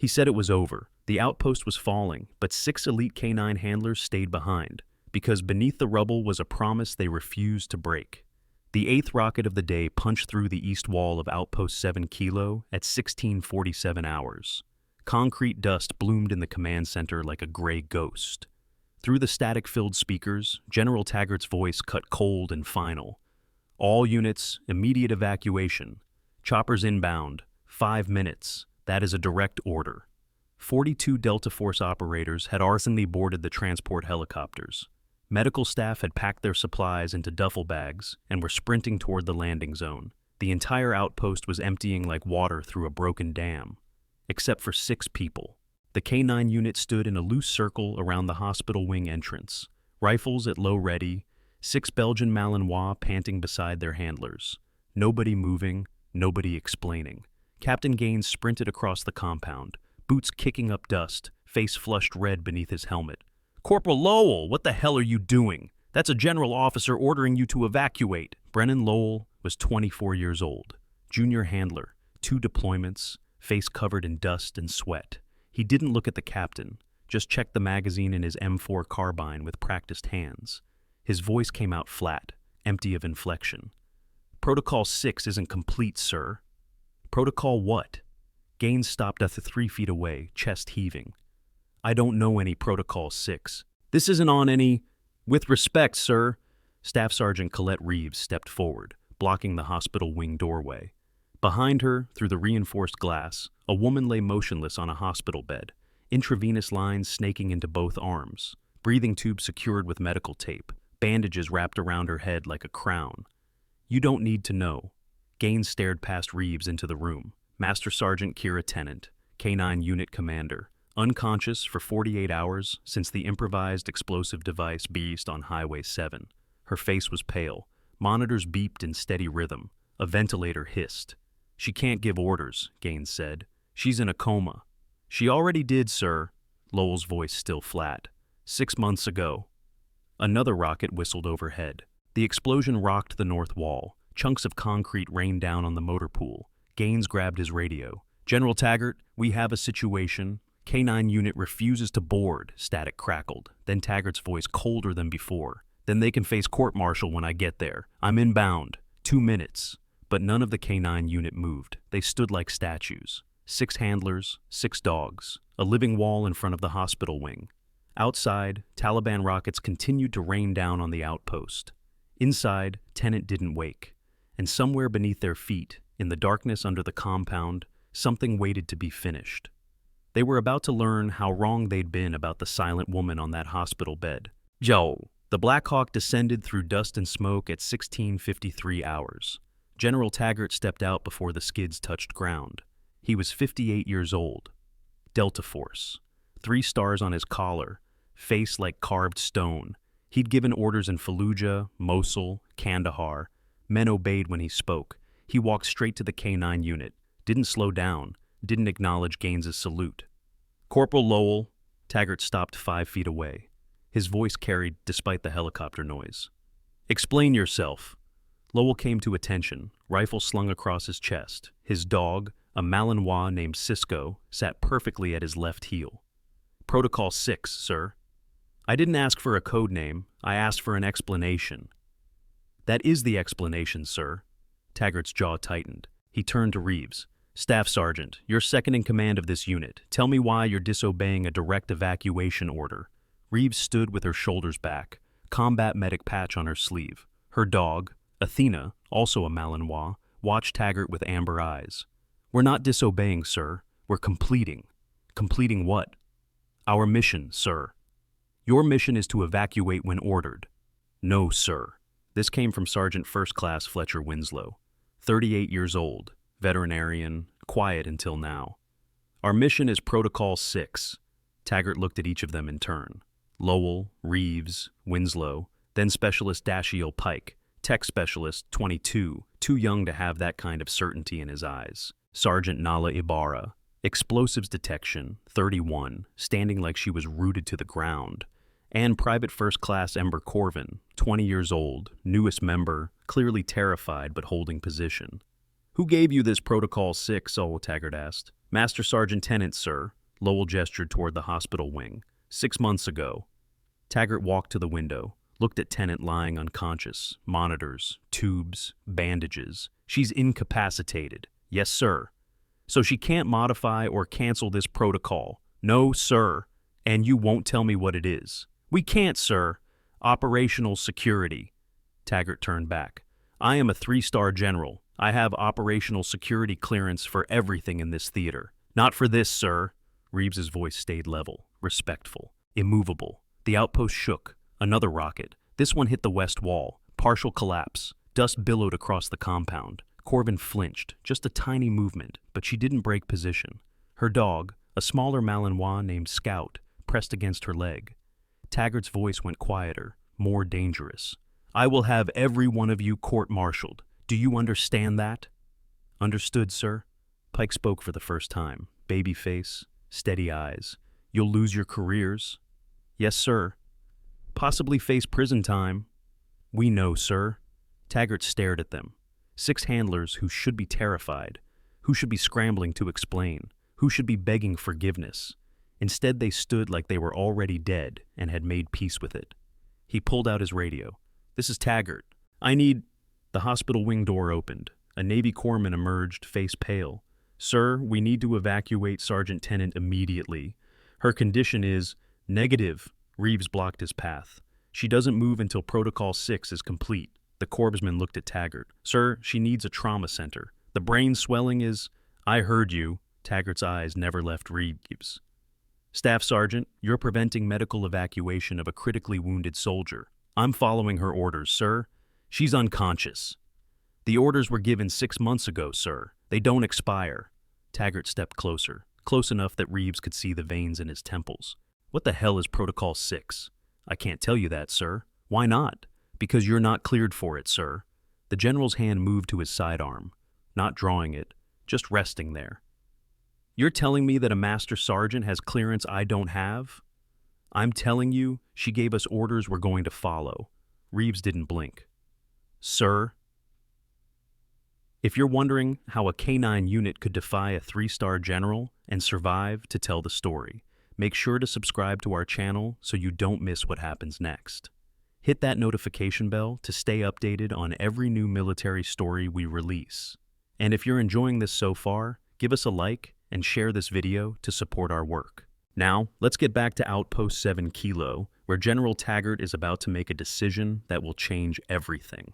He said it was over. The outpost was falling, but 6 elite K9 handlers stayed behind, because beneath the rubble was a promise they refused to break. The 8th rocket of the day punched through the east wall of Outpost 7 Kilo at 16:47 hours. Concrete dust bloomed in the command center like a gray ghost. Through the static-filled speakers, General Taggart's voice cut cold and final. All units, immediate evacuation. Choppers inbound. 5 minutes. That is a direct order. 42 Delta Force operators had arsonally boarded the transport helicopters. Medical staff had packed their supplies into duffel bags and were sprinting toward the landing zone. The entire outpost was emptying like water through a broken dam, except for 6 people. The K9 unit stood in a loose circle around the hospital wing entrance, rifles at low ready, 6 Belgian Malinois panting beside their handlers. Nobody moving, nobody explaining. Captain Gaines sprinted across the compound, boots kicking up dust, face flushed red beneath his helmet. "Corporal Lowell, what the hell are you doing? That's a general officer ordering you to evacuate." Brennan Lowell was 24 years old, junior handler, 2 deployments, face covered in dust and sweat. He didn't look at the captain, just checked the magazine in his M4 carbine with practiced hands. His voice came out flat, empty of inflection. "Protocol 6 isn't complete, sir." "Protocol what?" Gaines stopped at 3 feet away, chest heaving. "I don't know any Protocol 6. This isn't on any—" "With respect, sir." Staff Sergeant Colette Reeves stepped forward, blocking the hospital wing doorway. Behind her, through the reinforced glass, a woman lay motionless on a hospital bed, intravenous lines snaking into both arms, breathing tubes secured with medical tape, bandages wrapped around her head like a crown. "You don't need to know." Gaines stared past Reeves into the room. Master Sergeant Kira Tennant, K9 Unit Commander, unconscious for 48 hours since the improvised explosive device beast on Highway 7. Her face was pale. Monitors beeped in steady rhythm. A ventilator hissed. "She can't give orders," Gaines said. "She's in a coma." "She already did, sir." Lowell's voice still flat. 6 months ago." Another rocket whistled overhead. The explosion rocked the north wall. Chunks of concrete rained down on the motor pool. Gaines grabbed his radio. "General Taggart, we have a situation. K9 unit refuses to board," static crackled. Then Taggart's voice colder than before. "Then they can face court-martial when I get there. I'm inbound. 2 minutes." But none of the K9 unit moved. They stood like statues. 6 handlers, 6 dogs. A living wall in front of the hospital wing. Outside, Taliban rockets continued to rain down on the outpost. Inside, Tennant didn't wake. And somewhere beneath their feet, in the darkness under the compound, something waited to be finished. They were about to learn how wrong they'd been about the silent woman on that hospital bed. Joe. The Black Hawk descended through dust and smoke at 16:53 hours. General Taggart stepped out before the skids touched ground. He was 58 years old. Delta Force. 3 stars on his collar, face like carved stone. He'd given orders in Fallujah, Mosul, Kandahar. Men obeyed when he spoke. He walked straight to the K9 unit, didn't slow down, didn't acknowledge Gaines's salute. "Corporal Lowell." Taggart stopped 5 feet away. His voice carried despite the helicopter noise. "Explain yourself." Lowell came to attention, rifle slung across his chest. His dog, a Malinois named Cisco, sat perfectly at his left heel. "Protocol 6, sir." "I didn't ask for a code name. I asked for an explanation." "That is the explanation, sir." Taggart's jaw tightened. He turned to Reeves. "Staff Sergeant, you're second in command of this unit. Tell me why you're disobeying a direct evacuation order." Reeves stood with her shoulders back, combat medic patch on her sleeve. Her dog, Athena, also a Malinois, watched Taggart with amber eyes. "We're not disobeying, sir. We're completing." "Completing what?" "Our mission, sir." "Your mission is to evacuate when ordered." "No, sir." This came from Sergeant First Class Fletcher Winslow, 38 years old, veterinarian, quiet until now. "Our mission is Protocol 6. Taggart looked at each of them in turn. Lowell, Reeves, Winslow, then Specialist Dashiell Pike, Tech Specialist 22, too young to have that kind of certainty in his eyes. Sergeant Nala Ibarra, Explosives Detection, 31, standing like she was rooted to the ground. And Private First Class Ember Corvin, 20 years old, newest member, clearly terrified but holding position. "Who gave you this Protocol 6, Taggart asked. Master Sergeant Tennant, sir. Lowell gestured toward the hospital wing. 6 months ago. Taggart walked to the window, looked at Tennant lying unconscious. Monitors, tubes, bandages. She's incapacitated. Yes, sir. So she can't modify or cancel this protocol. No, sir. And you won't tell me what it is. We can't, sir. Operational security. Taggart turned back. I am a 3-star general. I have operational security clearance for everything in this theater. Not for this, sir. Reeves's voice stayed level, respectful, immovable. The outpost shook. Another rocket. This one hit the west wall. Partial collapse. Dust billowed across the compound. Corbin flinched. Just a tiny movement, but she didn't break position. Her dog, a smaller Malinois named Scout, pressed against her leg. Taggart's voice went quieter, more dangerous. I will have every one of you court-martialed. Do you understand that? Understood, sir. Pike spoke for the first time. Baby face, steady eyes. You'll lose your careers. Yes, sir. Possibly face prison time. We know, sir. Taggart stared at them. 6 handlers who should be terrified, who should be scrambling to explain, who should be begging forgiveness. Instead, they stood like they were already dead and had made peace with it. He pulled out his radio. This is Taggart. I need... The hospital wing door opened. A Navy corpsman emerged, face pale. Sir, we need to evacuate Sergeant Tennant immediately. Her condition is... Negative. Reeves blocked his path. She doesn't move until Protocol 6 is complete. The corpsman looked at Taggart. Sir, she needs a trauma center. The brain swelling is... I heard you. Taggart's eyes never left Reeves. Staff Sergeant, you're preventing medical evacuation of a critically wounded soldier. I'm following her orders, sir. She's unconscious. The orders were given 6 months ago, sir. They don't expire. Taggart stepped closer, close enough that Reeves could see the veins in his temples. What the hell is Protocol 6? I can't tell you that, sir. Why not? Because you're not cleared for it, sir. The general's hand moved to his sidearm, not drawing it, just resting there. You're telling me that a master sergeant has clearance I don't have? I'm telling you, she gave us orders we're going to follow. Reeves didn't blink. Sir? If you're wondering how a K9 unit could defy a 3-star general and survive to tell the story, make sure to subscribe to our channel so you don't miss what happens next. Hit that notification bell to stay updated on every new military story we release. And if you're enjoying this so far, give us a like and share this video to support our work. Now, let's get back to Outpost 7 Kilo, where General Taggart is about to make a decision that will change everything.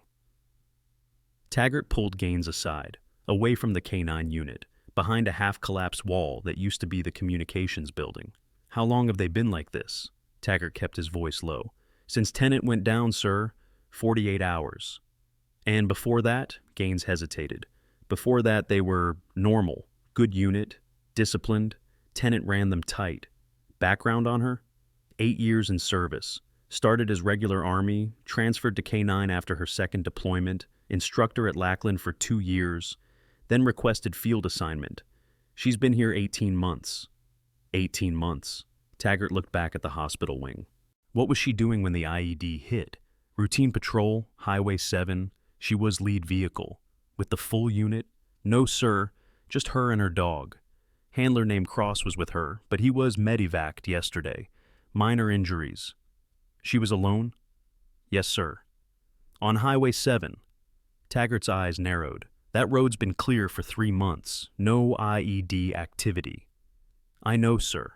Taggart pulled Gaines aside, away from the K9 unit, behind a half-collapsed wall that used to be the communications building. How long have they been like this? Taggart kept his voice low. Since Tennant went down, sir, 48 hours. And before that, Gaines hesitated. Before that, they were normal, good unit, disciplined. Tennant ran them tight. Background on her? 8 years in service. Started as regular Army, transferred to K9 after her second deployment, instructor at Lackland for 2 years, then requested field assignment. She's been here 18 months. 18 months. Taggart looked back at the hospital wing. What was she doing when the IED hit? Routine patrol, Highway 7. She was lead vehicle. With the full unit? No, sir. Just her and her dog. Handler named Cross was with her, but he was medevaced yesterday. Minor injuries. She was alone? Yes, sir. On Highway 7. Taggart's eyes narrowed. That road's been clear for 3 months. No IED activity. I know, sir.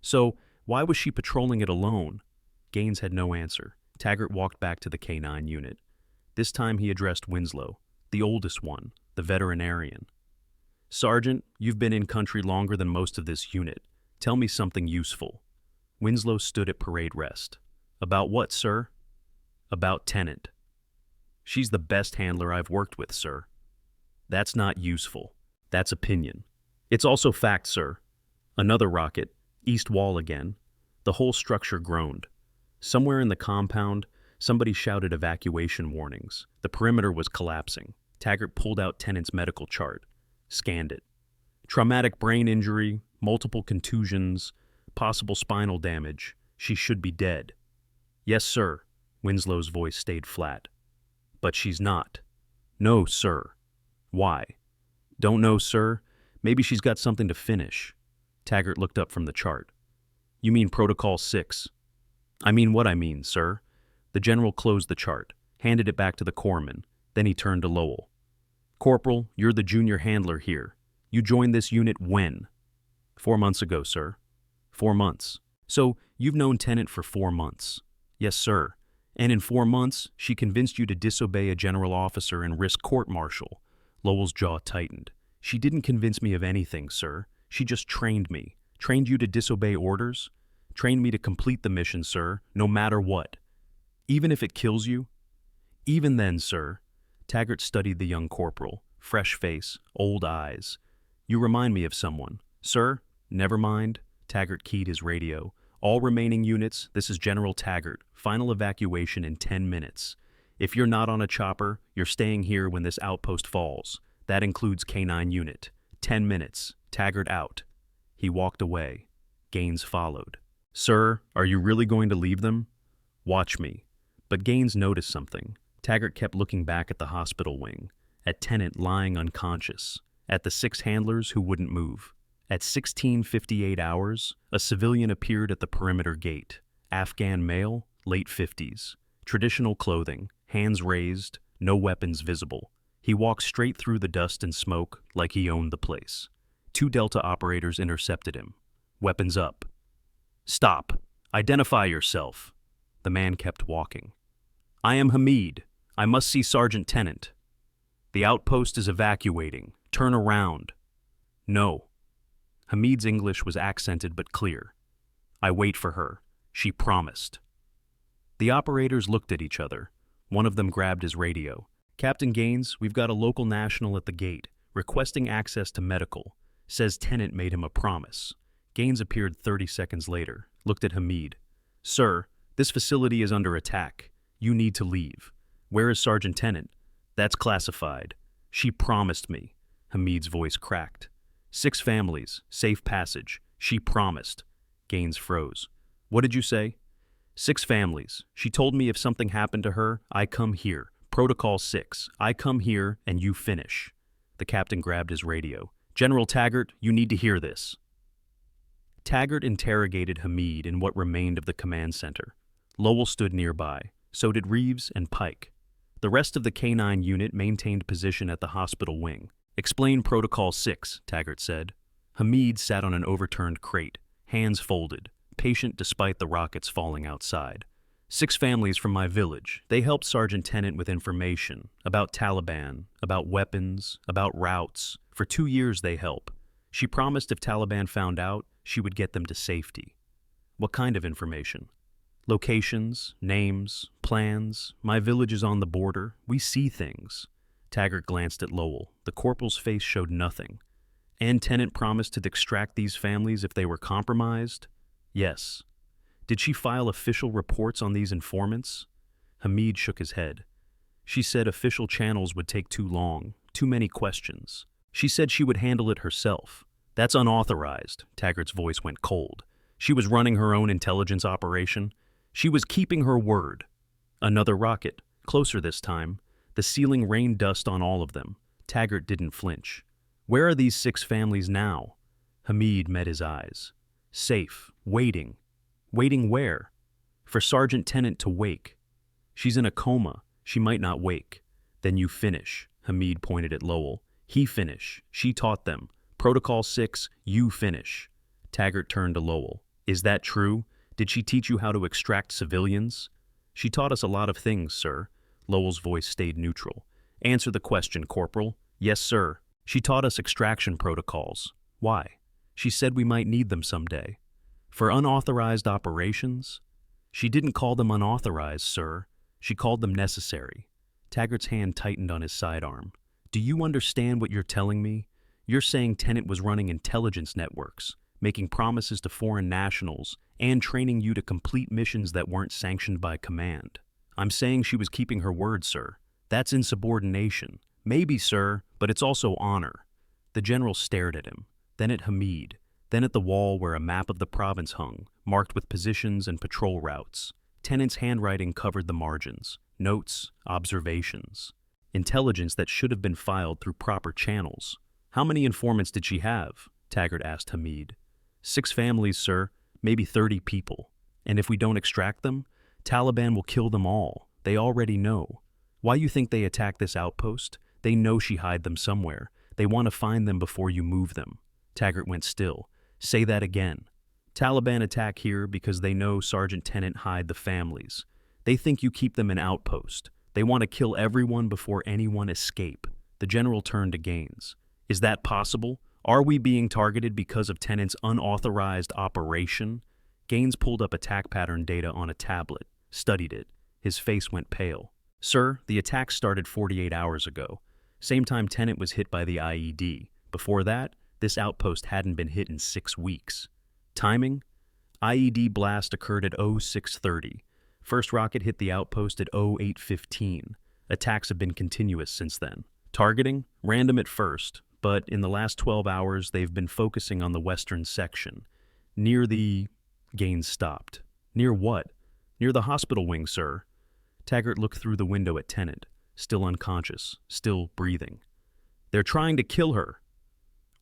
So, why was she patrolling it alone? Gaines had no answer. Taggart walked back to the K9 unit. This time he addressed Winslow, the oldest one, the veterinarian. Sergeant, you've been in country longer than most of this unit. Tell me something useful. Winslow stood at parade rest. About what, sir? About Tennant. She's the best handler I've worked with, sir. That's not useful. That's opinion. It's also fact, sir. Another rocket, east wall again. The whole structure groaned. Somewhere in the compound, somebody shouted evacuation warnings. The perimeter was collapsing. Taggart pulled out Tennant's medical chart, scanned it. Traumatic brain injury, multiple contusions, possible spinal damage. She should be dead. Yes, sir. Winslow's voice stayed flat. But she's not. No, sir. Why? Don't know, sir. Maybe she's got something to finish. Taggart looked up from the chart. You mean Protocol 6? I mean what I mean, sir. The general closed the chart, handed it back to the corpsman. Then he turned to Lowell. Corporal, you're the junior handler here. You joined this unit when? 4 months ago, sir. 4 months. So, you've known Tennant for 4 months. Yes, sir. And in 4 months, she convinced you to disobey a general officer and risk court-martial. Lowell's jaw tightened. She didn't convince me of anything, sir. She just trained me. Trained you to disobey orders? Trained me to complete the mission, sir, no matter what. Even if it kills you? Even then, sir. Taggart studied the young corporal. Fresh face, old eyes. You remind me of someone. Sir? Never mind. Taggart keyed his radio. All remaining units, this is General Taggart. Final evacuation in 10 minutes. If you're not on a chopper, you're staying here when this outpost falls. That includes K9 unit. 10 minutes. Taggart out. He walked away. Gaines followed. Sir, are you really going to leave them? Watch me. But Gaines noticed something. Taggart kept looking back at the hospital wing, at Tennant lying unconscious, at the 6 handlers who wouldn't move. At 16:58 hours, a civilian appeared at the perimeter gate. Afghan male, late 50s. Traditional clothing, hands raised, no weapons visible. He walked straight through the dust and smoke like he owned the place. 2 Delta operators intercepted him. Weapons up. Stop. Identify yourself. The man kept walking. I am Hamid. I must see Sergeant Tennant. The outpost is evacuating. Turn around. No. Hamid's English was accented but clear. I wait for her. She promised. The operators looked at each other. One of them grabbed his radio. Captain Gaines, we've got a local national at the gate, requesting access to medical. Says Tennant made him a promise. Gaines appeared 30 seconds later, looked at Hamid. Sir, this facility is under attack. You need to leave. Where is Sergeant Tennant? That's classified. She promised me. Hamid's voice cracked. 6 families, safe passage. She promised. Gaines froze. What did you say? 6 families. She told me if something happened to her, I come here. Protocol 6. I come here and you finish. The captain grabbed his radio. General Taggart, you need to hear this. Taggart interrogated Hamid in what remained of the command center. Lowell stood nearby. So did Reeves and Pike. The rest of the K9 unit maintained position at the hospital wing. Explain Protocol 6, Taggart said. Hamid sat on an overturned crate, hands folded, patient despite the rockets falling outside. 6 families from my village. They helped Sergeant Tennant with information about Taliban, about weapons, about routes. For 2 years they help. She promised if Taliban found out, she would get them to safety. What kind of information? Locations, names, plans. My village is on the border. We see things. Taggart glanced at Lowell. The corporal's face showed nothing. And Tennant promised to extract these families if they were compromised? Yes. Did she file official reports on these informants? Hamid shook his head. She said official channels would take too long, too many questions. She said she would handle it herself. That's unauthorized. Taggart's voice went cold. She was running her own intelligence operation. She was keeping her word. Another rocket, closer this time. The ceiling rained dust on all of them. Taggart didn't flinch. Where are these 6 families now? Hamid met his eyes. Safe, waiting. Waiting where? For Sergeant Tennant to wake. She's in a coma. She might not wake. Then you finish. Hamid pointed at Lowell. He finish. She taught them. Protocol 6, you finish. Taggart turned to Lowell. Is that true? Did she teach you how to extract civilians? She taught us a lot of things, sir. Lowell's voice stayed neutral. Answer the question, Corporal. Yes, sir. She taught us extraction protocols. Why? She said we might need them someday. For unauthorized operations? She didn't call them unauthorized, sir. She called them necessary. Taggart's hand tightened on his sidearm. Do you understand what you're telling me? You're saying Tennant was running intelligence networks, making promises to foreign nationals, and training you to complete missions that weren't sanctioned by command. I'm saying she was keeping her word, sir. That's insubordination. Maybe, sir, but it's also honor. The general stared at him, then at Hamid, then at the wall where a map of the province hung, marked with positions and patrol routes. Tennant's handwriting covered the margins, notes, observations. Intelligence that should have been filed through proper channels. How many informants did she have? Taggart asked Hamid. 6 families, sir, maybe 30 people. And if we don't extract them, Taliban will kill them all. They already know. Why you think they attacked this outpost? They know she hid them somewhere. They want to find them before you move them. Taggart went still. Say that again. Taliban attack here because they know Sergeant Tennant hide the families. They think you keep them in Outpost. They want to kill everyone before anyone escape. The general turned to Gaines. Is that possible? Are we being targeted because of Tennant's unauthorized operation? Gaines pulled up attack pattern data on a tablet, studied it. His face went pale. Sir, the attack started 48 hours ago. Same time Tennant was hit by the IED. Before that, this outpost hadn't been hit in 6 weeks. Timing? IED blast occurred at 0630. First rocket hit the outpost at 0815. Attacks have been continuous since then. Targeting? Random at first, but in the last 12 hours they've been focusing on the western section. Near the... Gaines stopped. Near what? Near the hospital wing, sir. Taggart looked through the window at Tennant, still unconscious, still breathing. They're trying to kill her.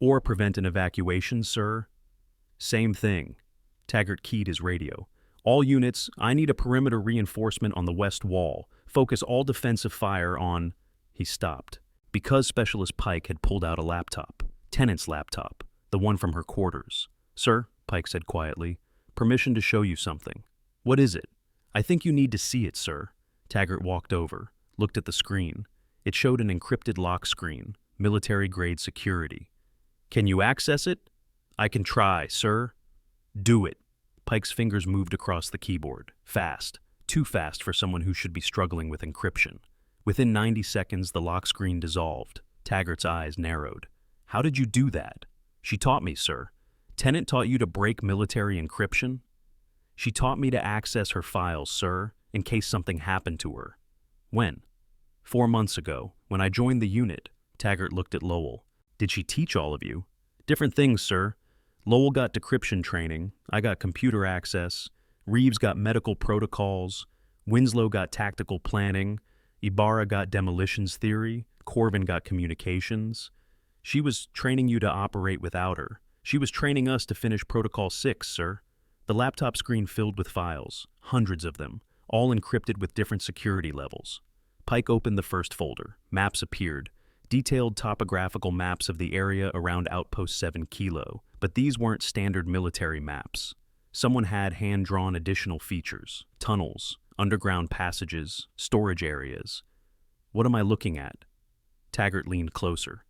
Or prevent an evacuation, sir. Same thing. Taggart keyed his radio. All units, I need a perimeter reinforcement on the west wall. Focus all defensive fire on... He stopped. Because Specialist Pike had pulled out a laptop. Tennant's laptop. The one from her quarters. Sir, Pike said quietly, permission to show you something. What is it? I think you need to see it, sir. Taggart walked over, looked at the screen. It showed an encrypted lock screen, military-grade security. Can you access it? I can try, sir. Do it. Pike's fingers moved across the keyboard. Fast. Too fast for someone who should be struggling with encryption. Within 90 seconds, the lock screen dissolved. Taggart's eyes narrowed. How did you do that? She taught me, sir. Tennant taught you to break military encryption? She taught me to access her files, sir, in case something happened to her. When? 4 months ago, when I joined the unit. Taggart looked at Lowell. Did she teach all of you? Different things, sir. Lowell got decryption training. I got computer access. Reeves got medical protocols. Winslow got tactical planning. Ibarra got demolitions theory. Corvin got communications. She was training you to operate without her. She was training us to finish Protocol 6, sir. The laptop screen filled with files, hundreds of them, all encrypted with different security levels. Pike opened the first folder. Maps appeared. Detailed topographical maps of the area around Outpost 7 Kilo, but these weren't standard military maps. Someone had hand-drawn additional features, tunnels, underground passages, storage areas. What am I looking at? Taggart leaned closer.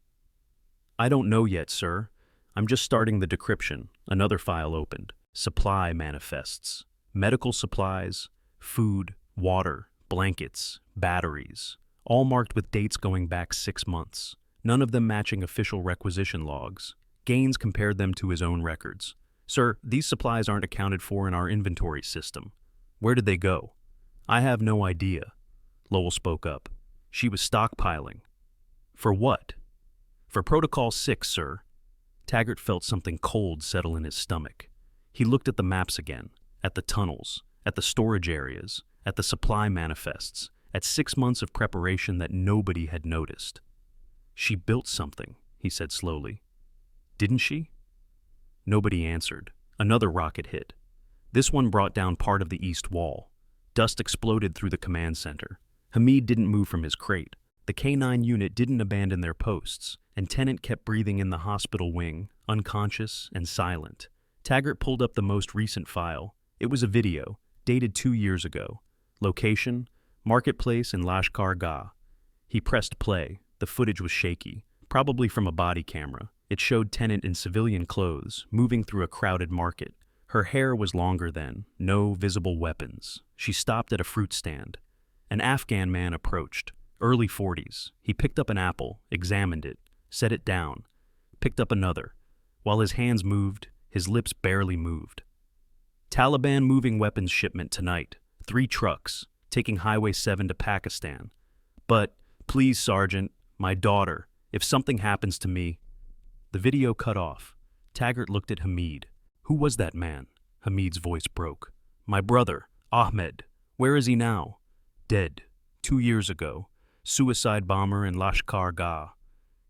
I don't know yet, sir. I'm just starting the decryption. Another file opened. Supply manifests. Medical supplies, food, water, blankets, batteries, all marked with dates going back 6 months, none of them matching official requisition logs. Gaines compared them to his own records. Sir, these supplies aren't accounted for in our inventory system. Where did they go? I have no idea. Lowell spoke up. She was stockpiling. For what? For Protocol 6, sir. Taggart felt something cold settle in his stomach. He looked at the maps again, at the tunnels, at the storage areas, at the supply manifests, at 6 months of preparation that nobody had noticed. She built something, he said slowly. Didn't she? Nobody answered. Another rocket hit. This one brought down part of the east wall. Dust exploded through the command center. Hamid didn't move from his crate. The K-9 unit didn't abandon their posts, and Tennant kept breathing in the hospital wing, unconscious and silent. Taggart pulled up the most recent file. It was a video, dated 2 years ago. Location, Marketplace in Lashkar Gah. He pressed play. The footage was shaky, probably from a body camera. It showed Tennant in civilian clothes, moving through a crowded market. Her hair was longer then, no visible weapons. She stopped at a fruit stand. An Afghan man approached, early 40s. He picked up an apple, examined it, set it down, picked up another. While his hands moved, his lips barely moved. Taliban moving weapons shipment tonight. 3 trucks, taking Highway 7 to Pakistan. But, please, Sergeant, my daughter, if something happens to me... The video cut off. Taggart looked at Hamid. Who was that man? Hamid's voice broke. My brother, Ahmed. Where is he now? Dead. 2 years ago. Suicide bomber in Lashkar Gah.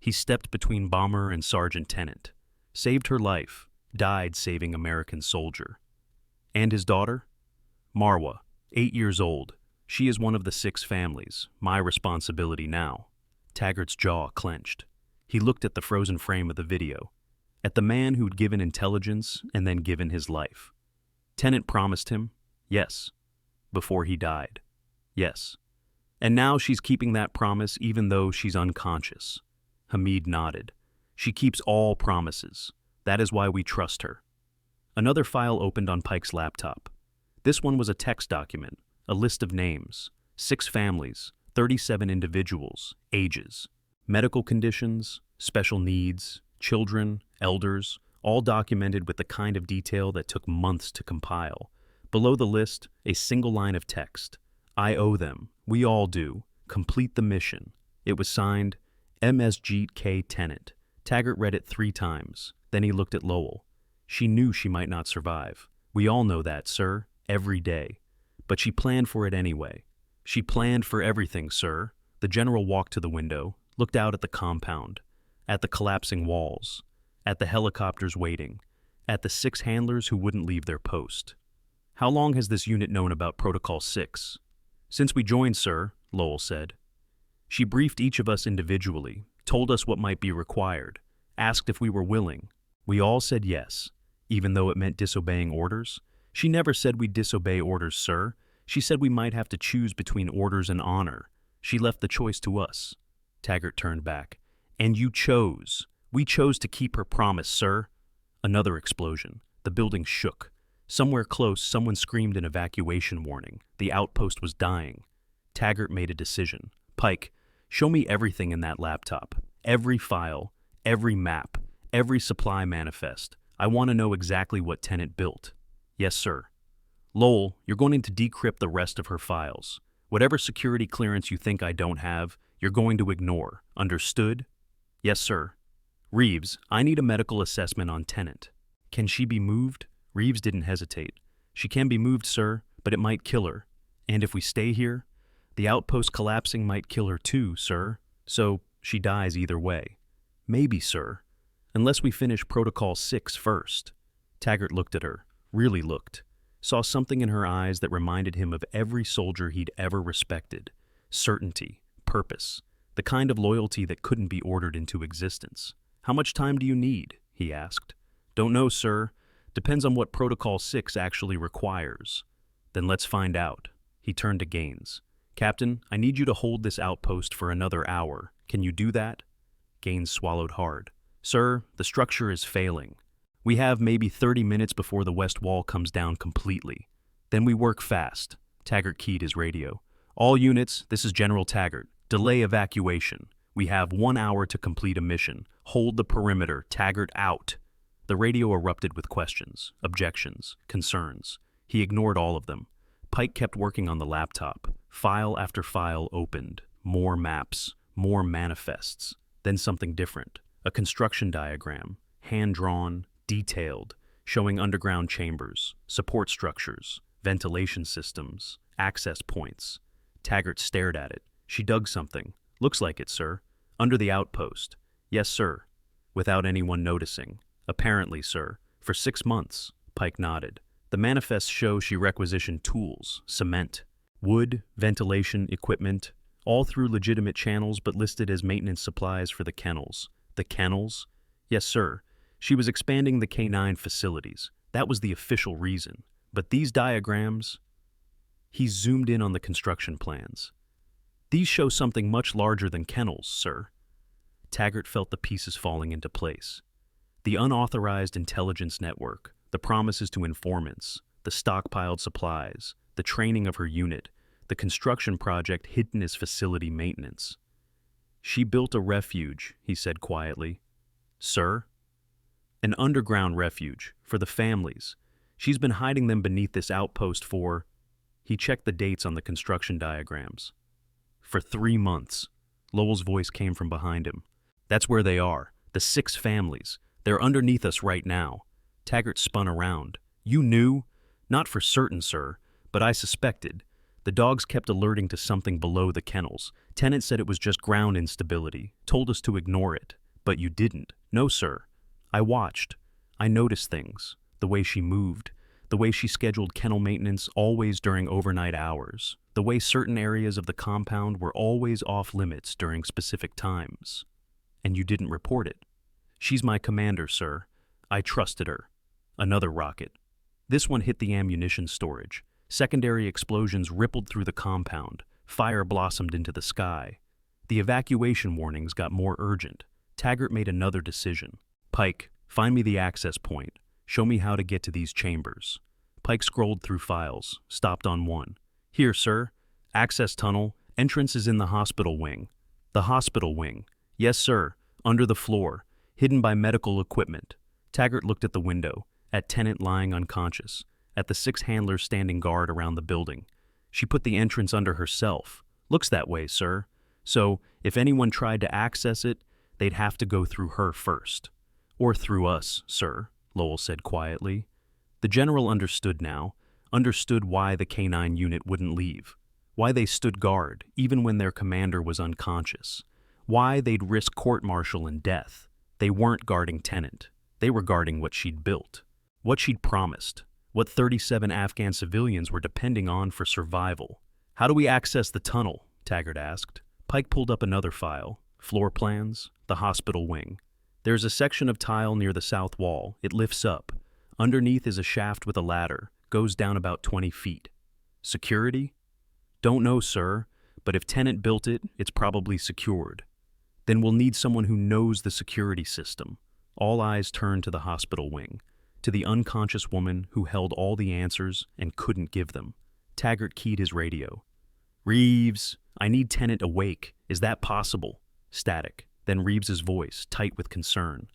He stepped between bomber and Sergeant Tennant. Saved her life, died saving American soldier. And his daughter? Marwa, 8 years old. She is one of the 6 families. My responsibility now. Taggart's jaw clenched. He looked at the frozen frame of the video, at the man who'd given intelligence and then given his life. Tennant promised him, yes, before he died. Yes. And now she's keeping that promise even though she's unconscious. Hamid nodded. She keeps all promises. That is why we trust her. Another file opened on Pike's laptop. This one was a text document, a list of names, 6 families, 37 individuals, ages, medical conditions, special needs, children, elders, all documented with the kind of detail that took months to compile. Below the list, a single line of text. I owe them. We all do. Complete the mission. It was signed, MSG K. Tennant. Taggart read it 3 times. Then he looked at Lowell. She knew she might not survive. We all know that, sir, every day. But she planned for it anyway. She planned for everything, sir. The general walked to the window, looked out at the compound, at the collapsing walls, at the helicopters waiting, at the 6 handlers who wouldn't leave their post. How long has this unit known about Protocol 6? Since we joined, sir, Lowell said. She briefed each of us individually, told us what might be required, asked if we were willing. We all said yes, even though it meant disobeying orders. She never said we'd disobey orders, sir. She said we might have to choose between orders and honor. She left the choice to us. Taggart turned back. And you chose. We chose to keep her promise, sir. Another explosion. The building shook. Somewhere close, someone screamed an evacuation warning. The outpost was dying. Taggart made a decision. Pike, show me everything in that laptop. Every file, every map, every supply manifest. I want to know exactly what Tennant built. Yes, sir. Lowell, you're going to decrypt the rest of her files. Whatever security clearance you think I don't have, you're going to ignore. Understood? Yes, sir. Reeves, I need a medical assessment on Tennant. Can she be moved? Reeves didn't hesitate. She can be moved, sir, but it might kill her. And if we stay here, the outpost collapsing might kill her too, sir. So she dies either way. Maybe, sir. Unless we finish Protocol 6 first. Taggart looked at her, really looked. Saw something in her eyes that reminded him of every soldier he'd ever respected. Certainty, purpose, the kind of loyalty that couldn't be ordered into existence. How much time do you need? He asked. Don't know, sir. Depends on what Protocol 6 actually requires. Then let's find out. He turned to Gaines. Captain, I need you to hold this outpost for another hour. Can you do that? Gaines swallowed hard. Sir, the structure is failing. We have maybe 30 minutes before the west wall comes down completely. Then we work fast. Taggart keyed his radio. All units, this is General Taggart. Delay evacuation. We have 1 hour to complete a mission. Hold the perimeter. Taggart out. The radio erupted with questions, objections, concerns. He ignored all of them. Pike kept working on the laptop. File after file opened. More maps, more manifests. Then something different. A construction diagram, hand-drawn, detailed, showing underground chambers, support structures, ventilation systems, access points. Taggart stared at it. She dug something. Looks like it, sir. Under the outpost. Yes, sir. Without anyone noticing. Apparently, sir. For 6 months. Pike nodded. The manifests show she requisitioned tools, cement, wood, ventilation, equipment, all through legitimate channels but listed as maintenance supplies for the kennels. The kennels? Yes, sir. She was expanding the K9 facilities. That was the official reason. But these diagrams... He zoomed in on the construction plans. These show something much larger than kennels, sir. Taggart felt the pieces falling into place. The unauthorized intelligence network, the promises to informants, the stockpiled supplies, the training of her unit, the construction project hidden as facility maintenance. She built a refuge, he said quietly. Sir? An underground refuge, for the families. She's been hiding them beneath this outpost for... He checked the dates on the construction diagrams. For 3 months. Lowell's voice came from behind him. That's where they are, the 6 families. They're underneath us right now. Taggart spun around. You knew? Not for certain, sir, but I suspected. The dogs kept alerting to something below the kennels. Tenant said it was just ground instability, told us to ignore it. But you didn't. No, sir. I watched. I noticed things. The way she moved. The way she scheduled kennel maintenance always during overnight hours. The way certain areas of the compound were always off limits during specific times. And you didn't report it. She's my commander, sir. I trusted her. Another rocket. This one hit the ammunition storage. Secondary explosions rippled through the compound. Fire blossomed into the sky. The evacuation warnings got more urgent. Taggart made another decision. Pike, find me the access point. Show me how to get to these chambers. Pike scrolled through files, stopped on one. Here, sir. Access tunnel. Entrance is in the hospital wing. The hospital wing. Yes, sir. Under the floor. Hidden by medical equipment. Taggart looked at the window, at Tennant lying unconscious, at the 6 handlers standing guard around the building. She put the entrance under herself. Looks that way, sir. So, if anyone tried to access it, they'd have to go through her first. Or through us, sir, Lowell said quietly. The general understood now, understood why the K-9 unit wouldn't leave, why they stood guard even when their commander was unconscious, why they'd risk court-martial and death. They weren't guarding Tennant. They were guarding what she'd built, what she'd promised, what 37 Afghan civilians were depending on for survival. How do we access the tunnel? Taggart asked. Pike pulled up another file. Floor plans, the hospital wing. There's a section of tile near the south wall. It lifts up. Underneath is a shaft with a ladder. Goes down about 20 feet. Security? Don't know, sir, but if Tennant built it, it's probably secured. Then we'll need someone who knows the security system. All eyes turned to the hospital wing, to the unconscious woman who held all the answers and couldn't give them. Taggart keyed his radio. Reeves, I need Tennant awake. Is that possible? Static. Then Reeves's voice, tight with concern.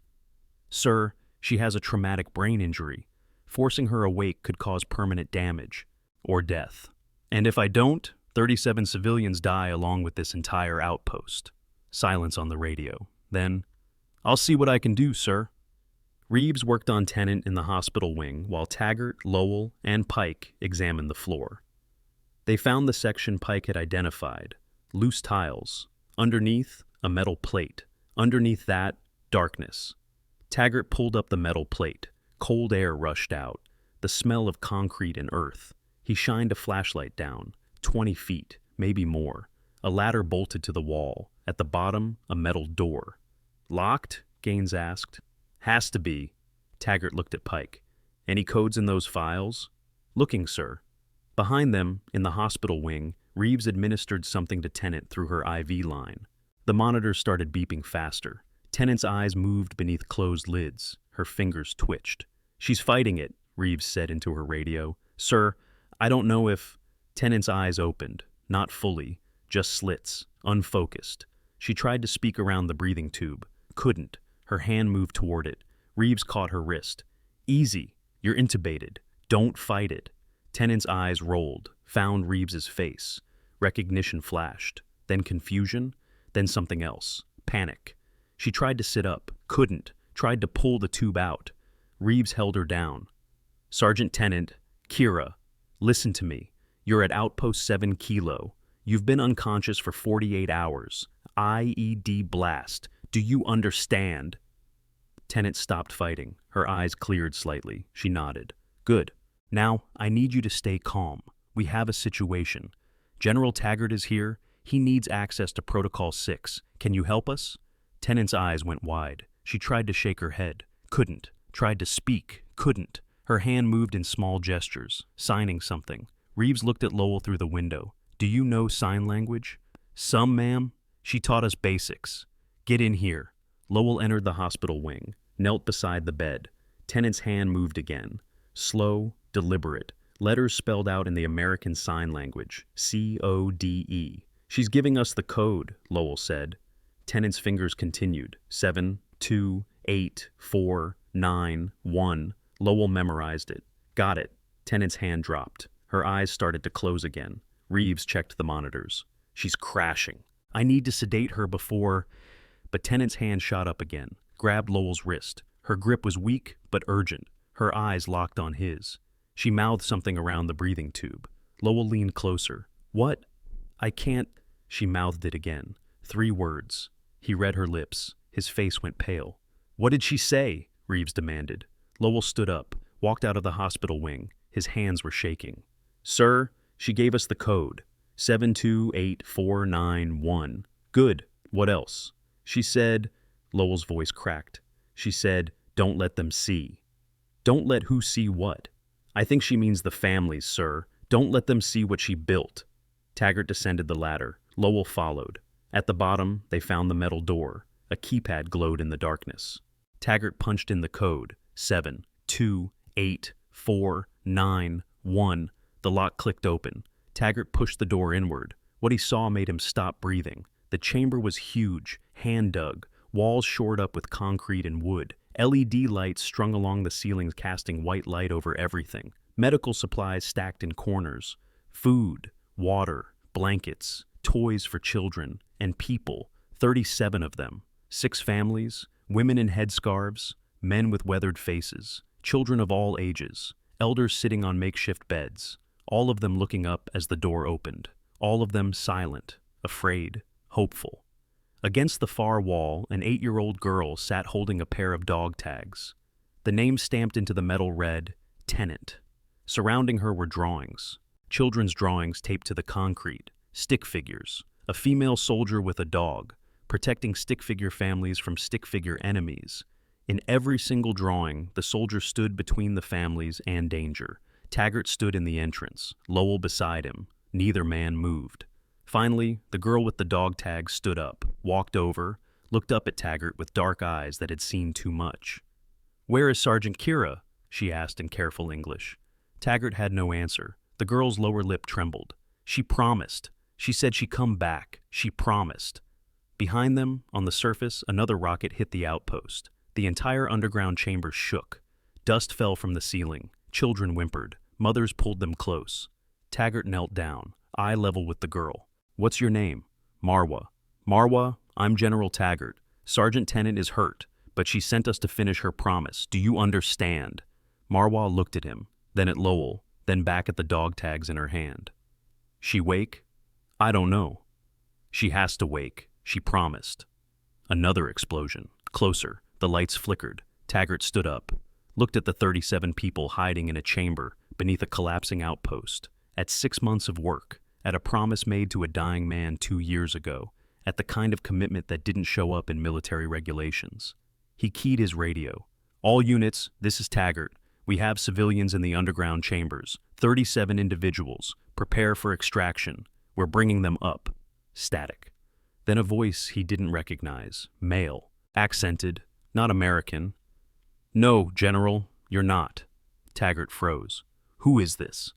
Sir, she has a traumatic brain injury. Forcing her awake could cause permanent damage. Or death. And if I don't, 37 civilians die along with this entire outpost. Silence on the radio. Then, I'll see what I can do, sir. Reeves worked on Tennant in the hospital wing while Taggart, Lowell, and Pike examined the floor. They found the section Pike had identified. Loose tiles. Underneath, a metal plate. Underneath that, darkness. Taggart pulled up the metal plate. Cold air rushed out. The smell of concrete and earth. He shined a flashlight down. 20 feet, maybe more. A ladder bolted to the wall. At the bottom, a metal door. Locked? Gaines asked. Has to be. Taggart looked at Pike. Any codes in those files? Looking, sir. Behind them, in the hospital wing, Reeves administered something to Tennant through her IV line. The monitor started beeping faster. Tennant's eyes moved beneath closed lids. Her fingers twitched. She's fighting it, Reeves said into her radio. Sir, I don't know if... Tennant's eyes opened. Not fully. Just slits. Unfocused. She tried to speak around the breathing tube. Couldn't. Her hand moved toward it. Reeves caught her wrist. Easy. You're intubated. Don't fight it. Tennant's eyes rolled. Found Reeves's face. Recognition flashed. Then confusion. Then something else. Panic. She tried to sit up. Couldn't. Tried to pull the tube out. Reeves held her down. Sergeant Tennant, Kira, listen to me. You're at Outpost 7 Kilo. You've been unconscious for 48 hours. IED blast. Do you understand? Tennant stopped fighting. Her eyes cleared slightly. She nodded. Good. Now, I need you to stay calm. We have a situation. General Taggart is here. He needs access to Protocol 6. Can you help us? Tennant's eyes went wide. She tried to shake her head. Couldn't. Tried to speak. Couldn't. Her hand moved in small gestures, signing something. Reeves looked at Lowell through the window. Do you know sign language? Some, ma'am. She taught us basics. Get in here. Lowell entered the hospital wing, knelt beside the bed. Tennant's hand moved again. Slow, deliberate. Letters spelled out in the American Sign Language. CODE. She's giving us the code, Lowell said. Tennant's fingers continued. 7, 2, 8, 4, 9, 1. Lowell memorized it. Got it. Tennant's hand dropped. Her eyes started to close again. Reeves checked the monitors. She's crashing. I need to sedate her before... But Tennant's hand shot up again, grabbed Lowell's wrist. Her grip was weak, but urgent. Her eyes locked on his. She mouthed something around the breathing tube. Lowell leaned closer. What? I can't. She mouthed it again. 3 words. He read her lips. His face went pale. What did she say? Reeves demanded. Lowell stood up, walked out of the hospital wing. His hands were shaking. Sir, she gave us the code. 728491. Good. What else? She said, Lowell's voice cracked. She said, don't let them see. Don't let who see what? I think she means the families, sir. Don't let them see what she built. Taggart descended the ladder. Lowell followed. At the bottom, they found the metal door. A keypad glowed in the darkness. Taggart punched in the code, 728491. The lock clicked open. Taggart pushed the door inward. What he saw made him stop breathing. The chamber was huge, hand-dug, walls shored up with concrete and wood, LED lights strung along the ceilings casting white light over everything, medical supplies stacked in corners, food, water, blankets, toys for children, and people, 37 of them, 6 families, women in headscarves, men with weathered faces, children of all ages, elders sitting on makeshift beds, all of them looking up as the door opened, all of them silent, afraid, hopeful. Against the far wall, an 8-year-old girl sat holding a pair of dog tags. The name stamped into the metal read, Tenant. Surrounding her were drawings, children's drawings taped to the concrete, stick figures, a female soldier with a dog, protecting stick figure families from stick figure enemies. In every single drawing, the soldier stood between the families and danger. Taggart stood in the entrance, Lowell beside him. Neither man moved. Finally, the girl with the dog tag stood up, walked over, looked up at Taggart with dark eyes that had seen too much. Where is Sergeant Kira? She asked in careful English. Taggart had no answer. The girl's lower lip trembled. She promised. She said she'd come back. She promised. Behind them, on the surface, another rocket hit the outpost. The entire underground chamber shook. Dust fell from the ceiling. Children whimpered. Mothers pulled them close. Taggart knelt down, eye level with the girl. What's your name? Marwa. Marwa, I'm General Taggart. Sergeant Tennant is hurt, but she sent us to finish her promise. Do you understand? Marwa looked at him, then at Lowell, then back at the dog tags in her hand. She wake? I don't know. She has to wake. She promised. Another explosion. Closer. The lights flickered. Taggart stood up, looked at the 37 people hiding in a chamber beneath a collapsing outpost. At 6 months of work, at a promise made to a dying man 2 years ago, at the kind of commitment that didn't show up in military regulations. He keyed his radio. All units, this is Taggart. We have civilians in the underground chambers. 37 individuals. Prepare for extraction. We're bringing them up. Static. Then a voice he didn't recognize. Male. Accented. Not American. No, General, you're not. Taggart froze. Who is this?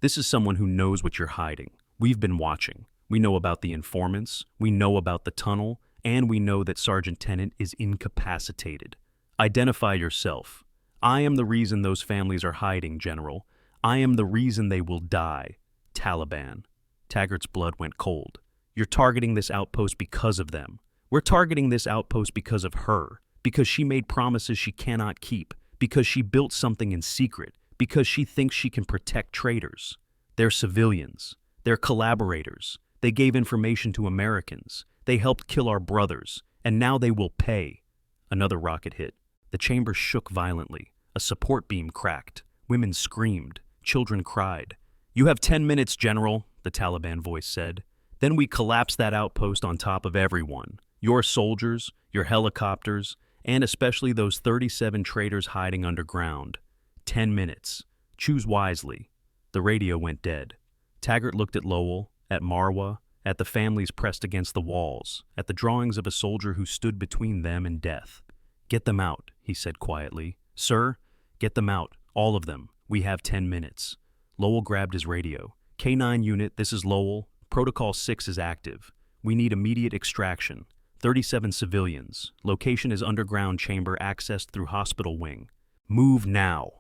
This is someone who knows what you're hiding. We've been watching. We know about the informants, we know about the tunnel, and we know that Sergeant Tennant is incapacitated. Identify yourself. I am the reason those families are hiding, General. I am the reason they will die. Taliban. Taggart's blood went cold. You're targeting this outpost because of them. We're targeting this outpost because of her, because she made promises she cannot keep, because she built something in secret, because she thinks she can protect traitors. They're civilians. They're collaborators. They gave information to Americans. They helped kill our brothers, and now they will pay. Another rocket hit. The chamber shook violently. A support beam cracked. Women screamed. Children cried. You have 10 minutes, General, the Taliban voice said. Then we collapse that outpost on top of everyone. Your soldiers, your helicopters, and especially those 37 traitors hiding underground. 10 minutes. Choose wisely. The radio went dead. Taggart looked at Lowell, at Marwa, at the families pressed against the walls, at the drawings of a soldier who stood between them and death. Get them out, he said quietly. Sir, get them out, all of them. We have 10 minutes. Lowell grabbed his radio. K9 unit, this is Lowell. Protocol 6 is active. We need immediate extraction. 37 civilians. Location is underground chamber accessed through hospital wing. Move now.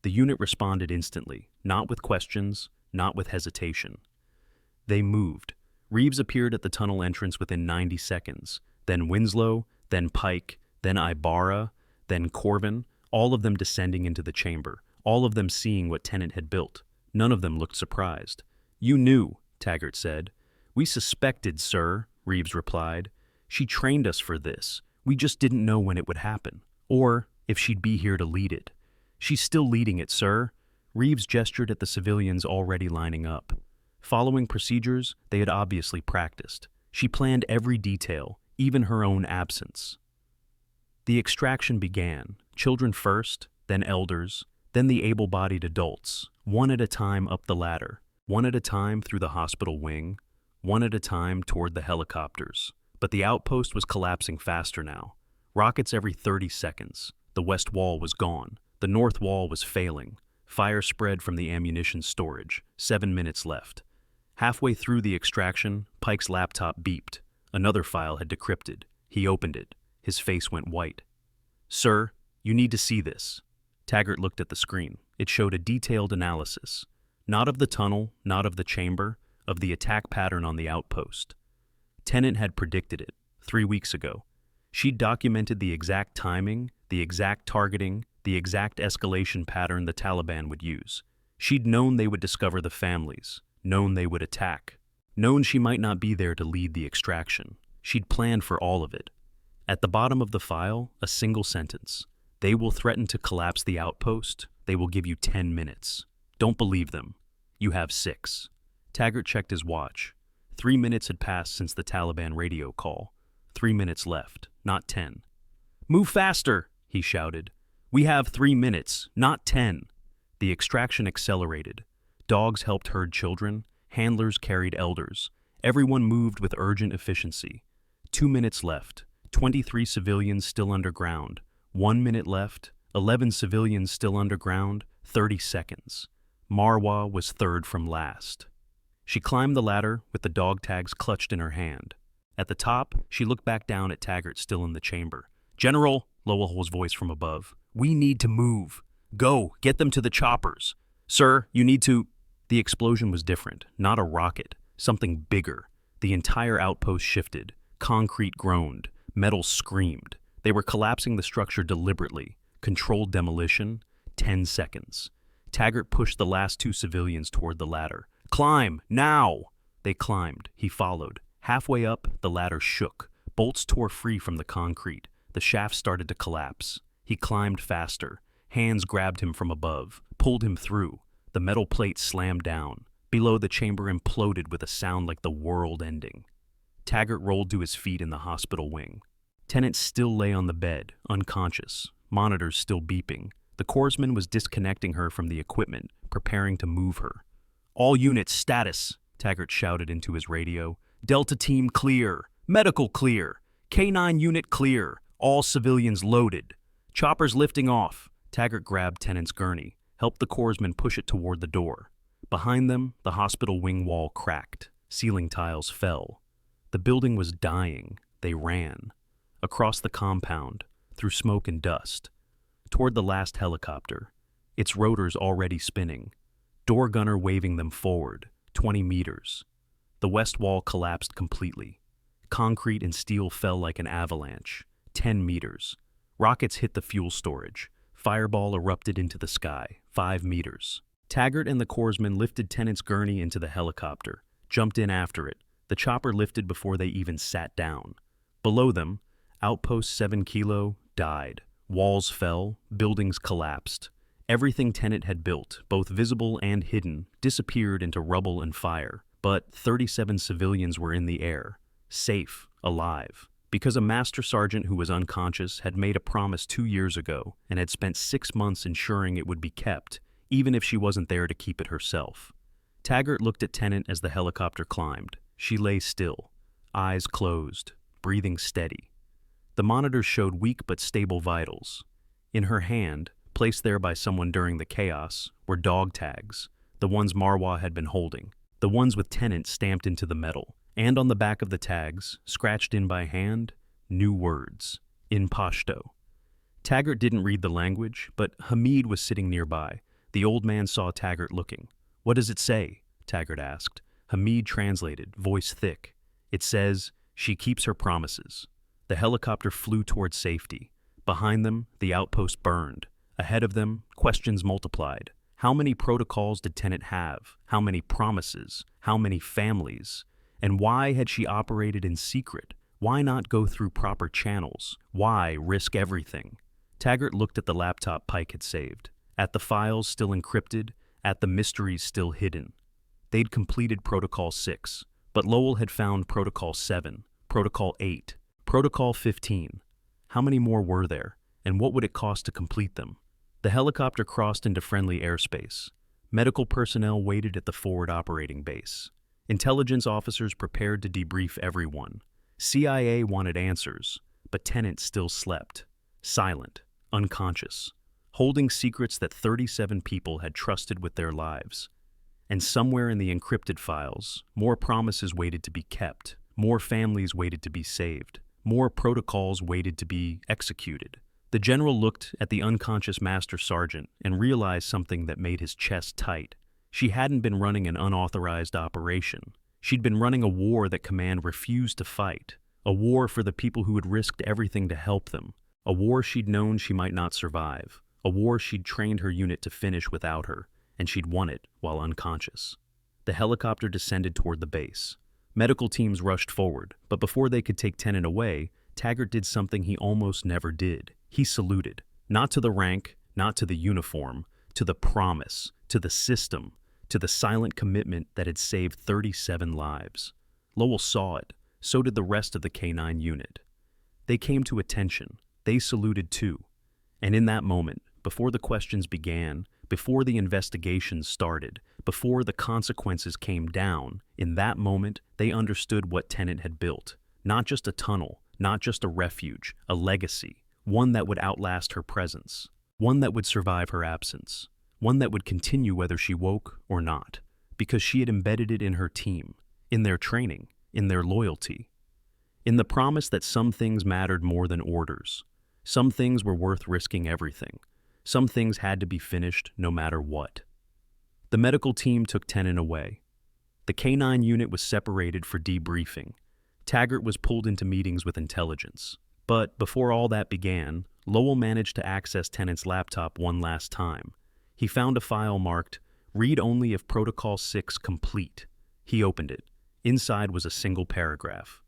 The unit responded instantly, not with questions, not with hesitation. They moved. Reeves appeared at the tunnel entrance within 90 seconds. Then Winslow, then Pike, then Ibarra, then Corvin, all of them descending into the chamber, all of them seeing what Tennant had built. None of them looked surprised. You knew, Taggart said. "We suspected, sir," Reeves replied. "She trained us for this. We just didn't know when it would happen, or if she'd be here to lead it. She's still leading it, sir." Reeves gestured at the civilians already lining up. Following procedures they had obviously practiced. She planned every detail, even her own absence. The extraction began, children first, then elders, then the able-bodied adults, one at a time up the ladder, one at a time through the hospital wing, one at a time toward the helicopters. But the outpost was collapsing faster now. Rockets every 30 seconds. The west wall was gone. The north wall was failing. Fire spread from the ammunition storage. 7 minutes left. Halfway through the extraction, Pike's laptop beeped. Another file had decrypted. He opened it. His face went white. "Sir, you need to see this." Taggart looked at the screen. It showed a detailed analysis. Not of the tunnel, not of the chamber, of the attack pattern on the outpost. Tennant had predicted it 3 weeks ago. She'd documented the exact timing, the exact targeting, the exact escalation pattern the Taliban would use. She'd known they would discover the families, known they would attack, known she might not be there to lead the extraction. She'd planned for all of it. At the bottom of the file, a single sentence. "They will threaten to collapse the outpost. They will give you 10 minutes. Don't believe them. You have 6. Taggart checked his watch. 3 minutes had passed since the Taliban radio call. 3 minutes left, not 10. "Move faster," he shouted. "We have 3 minutes, not 10. The extraction accelerated. Dogs helped herd children. Handlers carried elders. Everyone moved with urgent efficiency. 2 minutes left. 23 civilians still underground. 1 minute left. 11 civilians still underground. 30 seconds. Marwa was third from last. She climbed the ladder with the dog tags clutched in her hand. At the top, she looked back down at Taggart still in the chamber. "General," Lowell's voice from above, "we need to move. Go, get them to the choppers. Sir, you need to—" The explosion was different, not a rocket, something bigger. The entire outpost shifted. Concrete groaned. Metal screamed. They were collapsing the structure deliberately. Controlled demolition. 10 seconds. Taggart pushed the last 2 civilians toward the ladder. "Climb, now!" They climbed. He followed. Halfway up, the ladder shook. Bolts tore free from the concrete. The shaft started to collapse. He climbed faster. Hands grabbed him from above, pulled him through. The metal plate slammed down. Below, the chamber imploded with a sound like the world ending. Taggart rolled to his feet in the hospital wing. Tennant still lay on the bed, unconscious, monitors still beeping. The corpsman was disconnecting her from the equipment, preparing to move her. "All units, status," Taggart shouted into his radio. "Delta team clear. Medical clear. K9 unit clear. All civilians loaded. Choppers lifting off." Taggart grabbed Tennant's gurney, helped the corpsman push it toward the door. Behind them, the hospital wing wall cracked. Ceiling tiles fell. The building was dying. They ran. Across the compound, through smoke and dust. Toward the last helicopter, its rotors already spinning. Door gunner waving them forward, 20 meters. The west wall collapsed completely. Concrete and steel fell like an avalanche, 10 meters. Rockets hit the fuel storage. Fireball erupted into the sky, 5 meters. Taggart and the corpsman lifted Tennant's gurney into the helicopter, jumped in after it. The chopper lifted before they even sat down. Below them, Outpost 7 Kilo died. Walls fell, buildings collapsed. Everything Tennant had built, both visible and hidden, disappeared into rubble and fire. But 37 civilians were in the air, safe, alive, because a master sergeant who was unconscious had made a promise 2 years ago and had spent 6 months ensuring it would be kept, even if she wasn't there to keep it herself. Taggart looked at Tennant as the helicopter climbed. She lay still, eyes closed, breathing steady. The monitors showed weak but stable vitals. In her hand, placed there by someone during the chaos, were dog tags, the ones Marwa had been holding, the ones with Tennant stamped into the metal. And on the back of the tags, scratched in by hand, new words, in Pashto. Taggart didn't read the language, but Hamid was sitting nearby. The old man saw Taggart looking. "What does it say?" Taggart asked. Hamid translated, voice thick. "It says, she keeps her promises." The helicopter flew toward safety. Behind them, the outpost burned. Ahead of them, questions multiplied. How many protocols did Tenet have? How many promises? How many families? And why had she operated in secret? Why not go through proper channels? Why risk everything? Taggart looked at the laptop Pike had saved, at the files still encrypted, at the mysteries still hidden. They'd completed Protocol 6, but Lowell had found Protocol 7, Protocol 8, Protocol 15. How many more were there, and what would it cost to complete them? The helicopter crossed into friendly airspace. Medical personnel waited at the forward operating base. Intelligence officers prepared to debrief everyone. CIA wanted answers, but Tenet still slept, silent, unconscious, holding secrets that 37 people had trusted with their lives. And somewhere in the encrypted files, more promises waited to be kept, more families waited to be saved, more protocols waited to be executed. The general looked at the unconscious master sergeant and realized something that made his chest tight. She hadn't been running an unauthorized operation. She'd been running a war that command refused to fight, a war for the people who had risked everything to help them, a war she'd known she might not survive, a war she'd trained her unit to finish without her, and she'd won it while unconscious. The helicopter descended toward the base. Medical teams rushed forward, but before they could take Tenet away, Taggart did something he almost never did. He saluted, not to the rank, not to the uniform, to the promise, to the system, to the silent commitment that had saved 37 lives. Lowell saw it, so did the rest of the K-9 unit. They came to attention. They saluted too. And in that moment, before the questions began, before the investigation started, before the consequences came down, in that moment, they understood what Tenet had built. Not just a tunnel, not just a refuge, a legacy, one that would outlast her presence, one that would survive her absence, one that would continue whether she woke or not, because she had embedded it in her team, in their training, in their loyalty, in the promise that some things mattered more than orders. Some things were worth risking everything. Some things had to be finished no matter what. The medical team took Tenet away. The K-9 unit was separated for debriefing. Taggart was pulled into meetings with intelligence. But before all that began, Lowell managed to access Tenet's laptop one last time. He found a file marked, "Read only if Protocol 6 complete." He opened it. Inside was a single paragraph.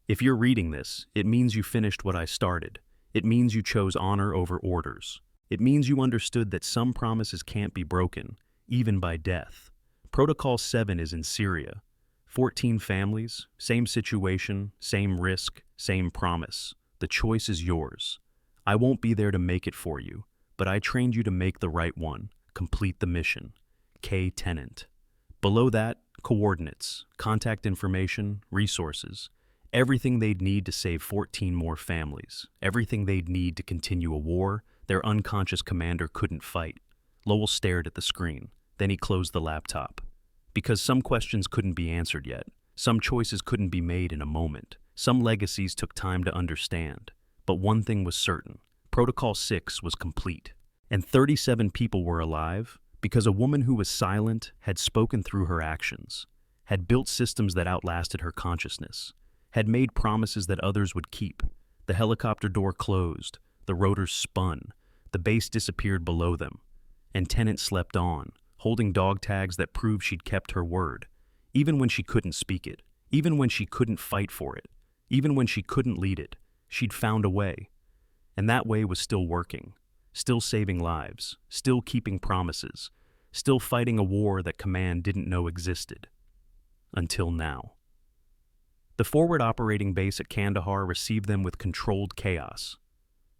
"If you're reading this, it means you finished what I started. It means you chose honor over orders. It means you understood that some promises can't be broken, even by death. Protocol 7 is in Syria. 14 families, same situation, same risk, same promise. The choice is yours. I won't be there to make it for you, but I trained you to make the right one, complete the mission. K. Tenet." Below that, coordinates, contact information, resources, everything they'd need to save 14 more families, everything they'd need to continue a war their unconscious commander couldn't fight. Lowell stared at the screen, then he closed the laptop. Because some questions couldn't be answered yet, some choices couldn't be made in a moment, some legacies took time to understand. But one thing was certain, Protocol 6 was complete. And 37 people were alive because a woman who was silent had spoken through her actions, had built systems that outlasted her consciousness, had made promises that others would keep. The helicopter door closed, the rotors spun, the base disappeared below them, and Tenet slept on, holding dog tags that proved she'd kept her word, even when she couldn't speak it, even when she couldn't fight for it, even when she couldn't lead it. She'd found a way, and that way was still working, still saving lives, still keeping promises, still fighting a war that command didn't know existed. Until now. The forward operating base at Kandahar received them with controlled chaos.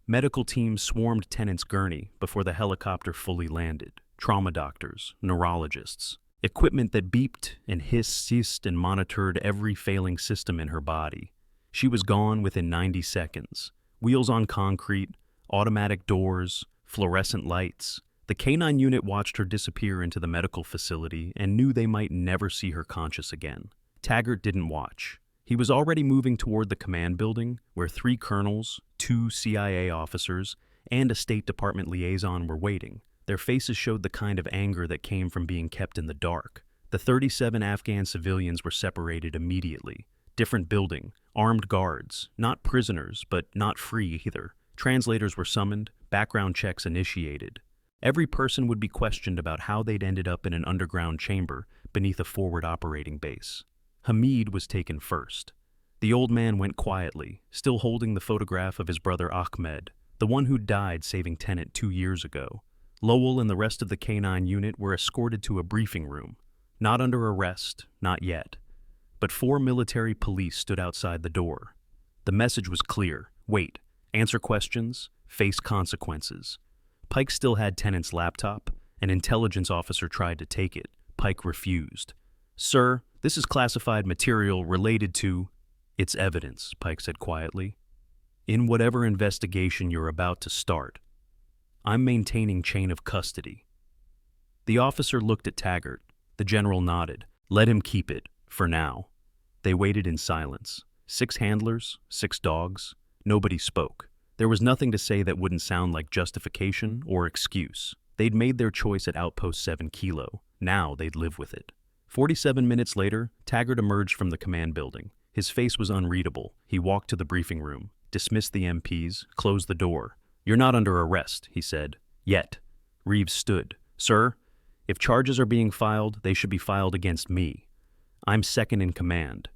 Medical teams swarmed Tenet's gurney before the helicopter fully landed. Trauma doctors, neurologists, equipment that beeped and hissed and monitored every failing system in her body. She was gone within 90 seconds. Wheels on concrete, automatic doors, fluorescent lights. The K-9 unit watched her disappear into the medical facility and knew they might never see her conscious again. Taggart didn't watch. He was already moving toward the command building, where 3 colonels, 2 CIA officers, and a State Department liaison were waiting. Their faces showed the kind of anger that came from being kept in the dark. The 37 Afghan civilians were separated immediately. Different building, armed guards, not prisoners, but not free either. Translators were summoned, background checks initiated. Every person would be questioned about how they'd ended up in an underground chamber beneath a forward operating base. Hamid was taken first. The old man went quietly, still holding the photograph of his brother Ahmed, the one who died saving Tenet 2 years ago. Lowell and the rest of the K-9 unit were escorted to a briefing room. Not under arrest, not yet. But 4 military police stood outside the door. The message was clear. Wait, answer questions, face consequences. Pike still had Tenet's laptop. An intelligence officer tried to take it. Pike refused. "Sir, this is classified material related to..." "It's evidence," Pike said quietly. "In whatever investigation you're about to start. I'm maintaining chain of custody." The officer looked at Taggart. The general nodded. "Let him keep it, for now." They waited in silence. 6 handlers, 6 dogs. Nobody spoke. There was nothing to say that wouldn't sound like justification or excuse. They'd made their choice at Outpost 7 Kilo. Now they'd live with it. 47 minutes later, Taggart emerged from the command building. His face was unreadable. He walked to the briefing room, dismissed the MPs, closed the door. "You're not under arrest," he said. "Yet." Reeves stood. "Sir, if charges are being filed, they should be filed against me. I'm second in command.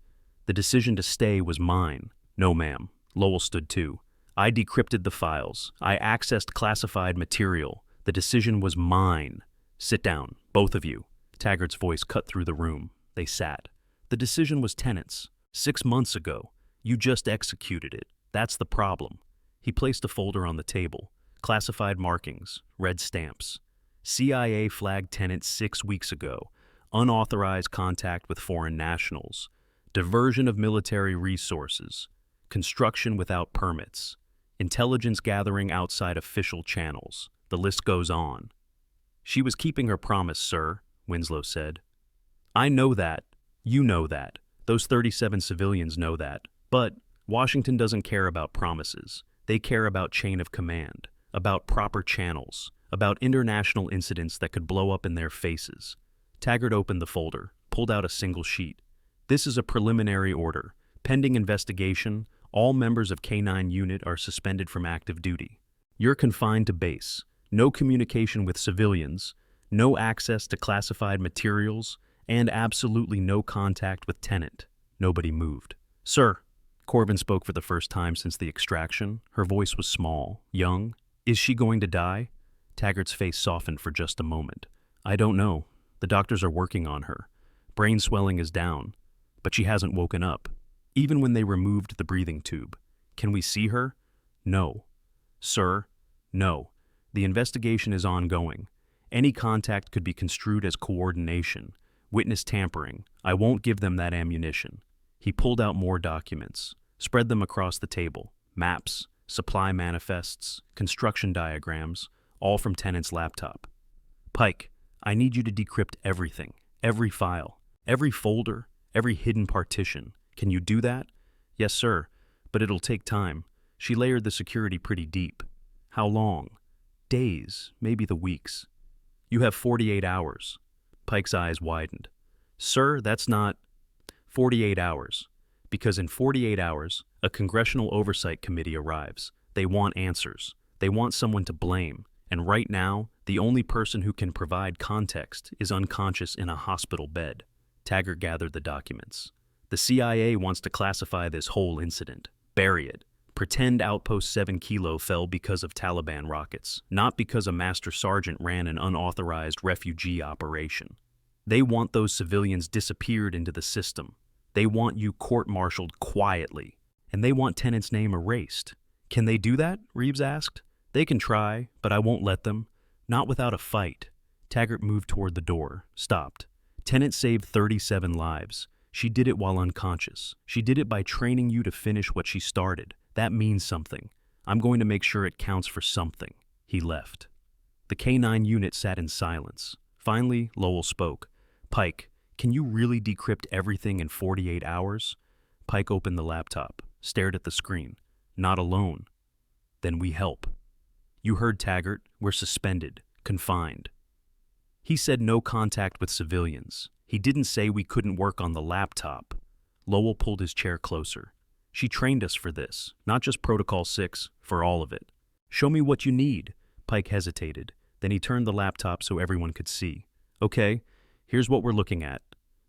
The decision to stay was mine." "No, ma'am." Lowell stood too. "I decrypted the files. I accessed classified material. The decision was mine." "Sit down, both of you." Taggart's voice cut through the room. They sat. "The decision was Tenet's. 6 months ago. You just executed it. That's the problem." He placed a folder on the table. Classified markings, red stamps. CIA flagged Tenet 6 weeks ago. Unauthorized contact with foreign nationals. Diversion of military resources. Construction without permits. Intelligence gathering outside official channels. The list goes on. "She was keeping her promise, sir," Winslow said. "I know that. You know that. Those 37 civilians know that. But Washington doesn't care about promises. They care about chain of command, about proper channels, about international incidents that could blow up in their faces." Taggart opened the folder, pulled out a single sheet. "This is a preliminary order. Pending investigation, all members of K-9 unit are suspended from active duty. You're confined to base. No communication with civilians, no access to classified materials, and absolutely no contact with Tenet." Nobody moved. "Sir," Corbin spoke for the first time since the extraction. Her voice was small, young. "Is she going to die?" Taggart's face softened for just a moment. "I don't know. The doctors are working on her. Brain swelling is down, but she hasn't woken up. Even when they removed the breathing tube. Can we see her?" "No." "Sir?" "No. The investigation is ongoing. Any contact could be construed as coordination, witness tampering. I won't give them that ammunition." He pulled out more documents, spread them across the table. Maps, supply manifests, construction diagrams, all from Tenet's laptop. "Pike, I need you to decrypt everything, every file, every folder, every hidden partition. Can you do that?" "Yes, sir, but it'll take time. She layered the security pretty deep." "How long?" "Days, maybe the weeks." "You have 48 hours. Pike's eyes widened. "Sir, that's not..." 48 hours. Because in 48 hours, a congressional oversight committee arrives. They want answers. They want someone to blame. And right now, the only person who can provide context is unconscious in a hospital bed. Taggart gathered the documents. "The CIA wants to classify this whole incident. Bury it. Pretend Outpost 7 Kilo fell because of Taliban rockets, not because a master sergeant ran an unauthorized refugee operation. They want those civilians disappeared into the system. They want you court-martialed quietly. And they want Tenet's name erased. Can they do that?" Reeves asked. "They can try, but I won't let them. Not without a fight." Taggart moved toward the door, stopped. "Tenet saved 37 lives. She did it while unconscious. She did it by training you to finish what she started. That means something. I'm going to make sure it counts for something." He left. The K-9 unit sat in silence. Finally, Lowell spoke. "Pike, can you really decrypt everything in 48 hours? Pike opened the laptop, stared at the screen. "Not alone." "Then we help." "You heard Taggart. We're suspended, confined." "He said no contact with civilians. He didn't say we couldn't work on the laptop." Lowell pulled his chair closer. "She trained us for this, not just Protocol 6, for all of it." "Show me what you need." Pike hesitated. Then he turned the laptop so everyone could see. Okay, here's what we're looking at.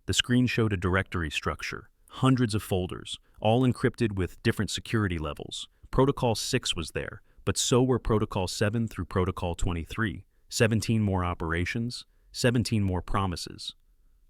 The screen showed a directory structure, hundreds of folders, all encrypted with different security levels. Protocol 6 was there, but so were Protocol 7 through Protocol 23. 17 more operations, 17 more promises.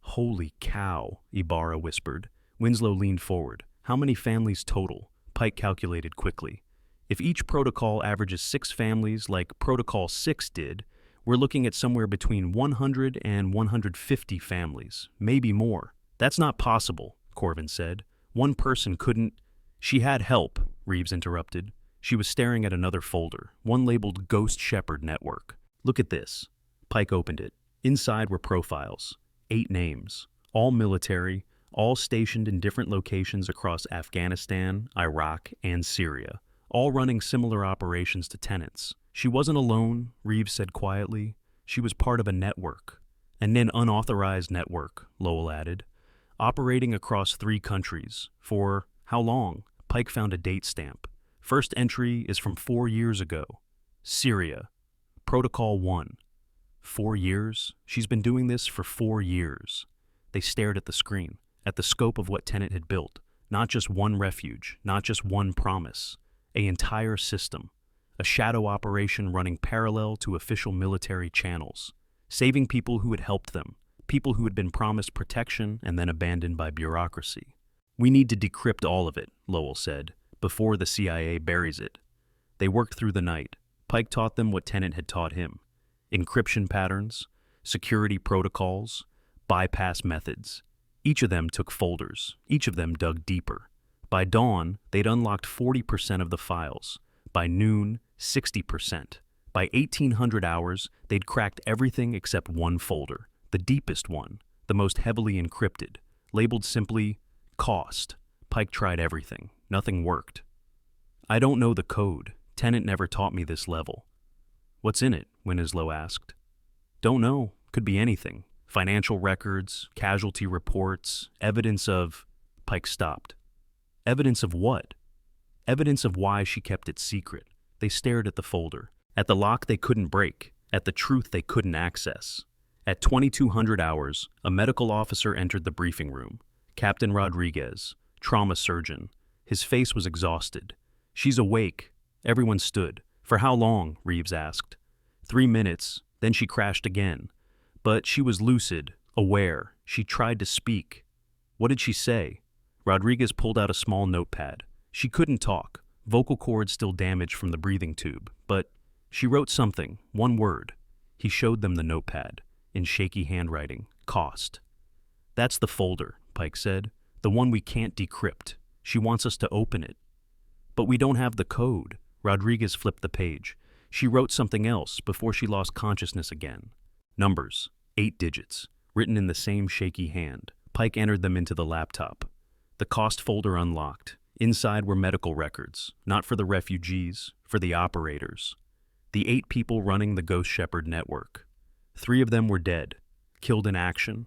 Holy cow, Ibarra whispered. Winslow leaned forward. How many families total? Pike calculated quickly. If each protocol averages 6 families like Protocol 6 did, we're looking at somewhere between 100 and 150 families, maybe more. That's not possible, Corvin said. One person couldn't. She had help, Reeves interrupted. She was staring at another folder, one labeled Ghost Shepherd Network. Look at this. Pike opened it. Inside were profiles. 8 names, all military, all stationed in different locations across Afghanistan, Iraq, and Syria, all running similar operations to tenants. She wasn't alone, Reeves said quietly. She was part of a network. And an unauthorized network, Lowell added, operating across 3 countries. For how long? Pike found a date stamp. First entry is from 4 years ago. Syria. Protocol 1. 4 years? She's been doing this for 4 years. They stared at the screen, at the scope of what Tenet had built. Not just one refuge, not just one promise. An entire system. A shadow operation running parallel to official military channels. Saving people who had helped them. People who had been promised protection and then abandoned by bureaucracy. We need to decrypt all of it, Lowell said, before the CIA buries it. They worked through the night. Pike taught them what Tenet had taught him. Encryption patterns, security protocols, bypass methods. Each of them took folders. Each of them dug deeper. By dawn, they'd unlocked 40% of the files. By noon, 60%. By 1800 hours, they'd cracked everything except one folder, the deepest one, the most heavily encrypted, labeled simply cost. Pike tried everything. Nothing worked. I don't know the code. Tenet never taught me this level. What's in it? Winslow asked. Don't know. Could be anything. Financial records, casualty reports, evidence of... Pike stopped. Evidence of what? Evidence of why she kept it secret. They stared at the folder, at the lock they couldn't break, at the truth they couldn't access. At 2200 hours, a medical officer entered the briefing room. Captain Rodriguez, trauma surgeon. His face was exhausted. She's awake. Everyone stood. For how long? Reeves asked. 3 minutes, then she crashed again. But she was lucid, aware. She tried to speak. What did she say? Rodriguez pulled out a small notepad. She couldn't talk, vocal cords still damaged from the breathing tube, but she wrote something, one word. He showed them the notepad, in shaky handwriting, cost. That's the folder, Pike said, the one we can't decrypt. She wants us to open it. But we don't have the code. Rodriguez flipped the page. She wrote something else before she lost consciousness again. Numbers, 8 digits, written in the same shaky hand. Pike entered them into the laptop. The cost folder unlocked. Inside were medical records, not for the refugees, for the operators. The 8 people running the Ghost Shepherd network. 3 of them were dead, killed in action,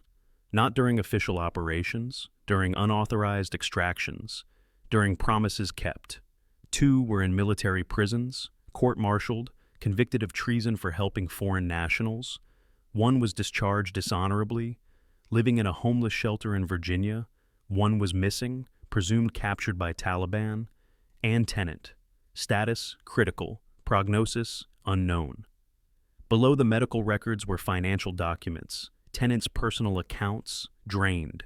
not during official operations, during unauthorized extractions, during promises kept. 2 were in military prisons, court-martialed, convicted of treason for helping foreign nationals. 1 was discharged dishonorably, living in a homeless shelter in Virginia. 1 was missing, presumed captured by Taliban. And Tenet. Status, critical. Prognosis, unknown. Below the medical records were financial documents. Tenet's personal accounts, drained.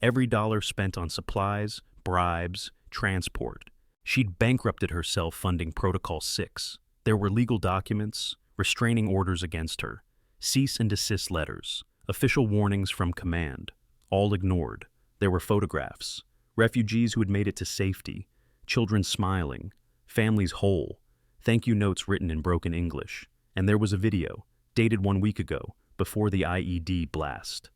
Every dollar spent on supplies, bribes, transport. She'd bankrupted herself funding Protocol 6. There were legal documents, restraining orders against her, cease and desist letters, official warnings from command, all ignored. There were photographs, refugees who had made it to safety, children smiling, families whole, thank you notes written in broken English, and there was a video, dated 1 week ago, before the IED blast.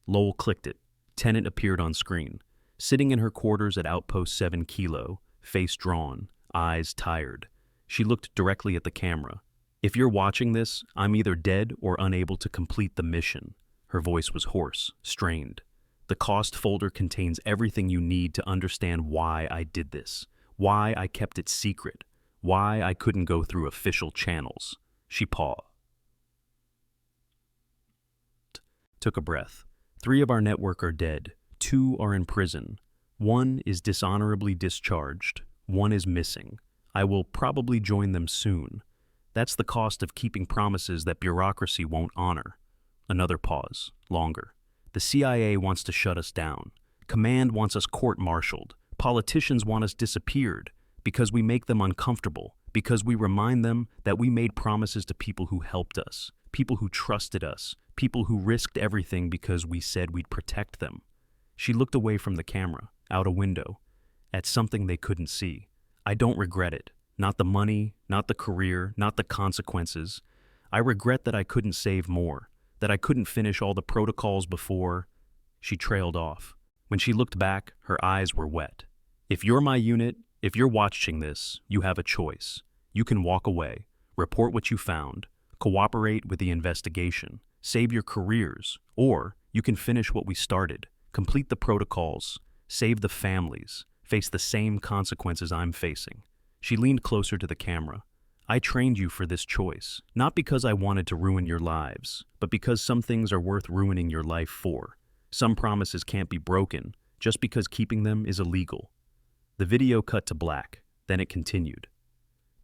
Lowell clicked it. Tenet appeared on screen, sitting in her quarters at Outpost 7 Kilo, face drawn, eyes tired. She looked directly at the camera. If you're watching this, I'm either dead or unable to complete the mission. Her voice was hoarse, strained. The cost folder contains everything you need to understand why I did this, why I kept it secret, why I couldn't go through official channels. She paused. Took a breath. 3 of our network are dead. 2 are in prison. 1 is dishonorably discharged. 1 is missing. I will probably join them soon. That's the cost of keeping promises that bureaucracy won't honor. Another pause. Longer. The CIA wants to shut us down. Command wants us court-martialed. Politicians want us disappeared because we make them uncomfortable, because we remind them that we made promises to people who helped us, people who trusted us, people who risked everything because we said we'd protect them. She looked away from the camera, out a window, at something they couldn't see. I don't regret it. Not the money, not the career, not the consequences. I regret that I couldn't save more, that I couldn't finish all the protocols before. She trailed off. When she looked back, her eyes were wet. If you're my unit, if you're watching this, you have a choice. You can walk away, report what you found, cooperate with the investigation, save your careers, or you can finish what we started, complete the protocols, save the families, face the same consequences I'm facing. She leaned closer to the camera. I trained you for this choice, not because I wanted to ruin your lives, but because some things are worth ruining your life for. Some promises can't be broken just because keeping them is illegal. The video cut to black, then it continued.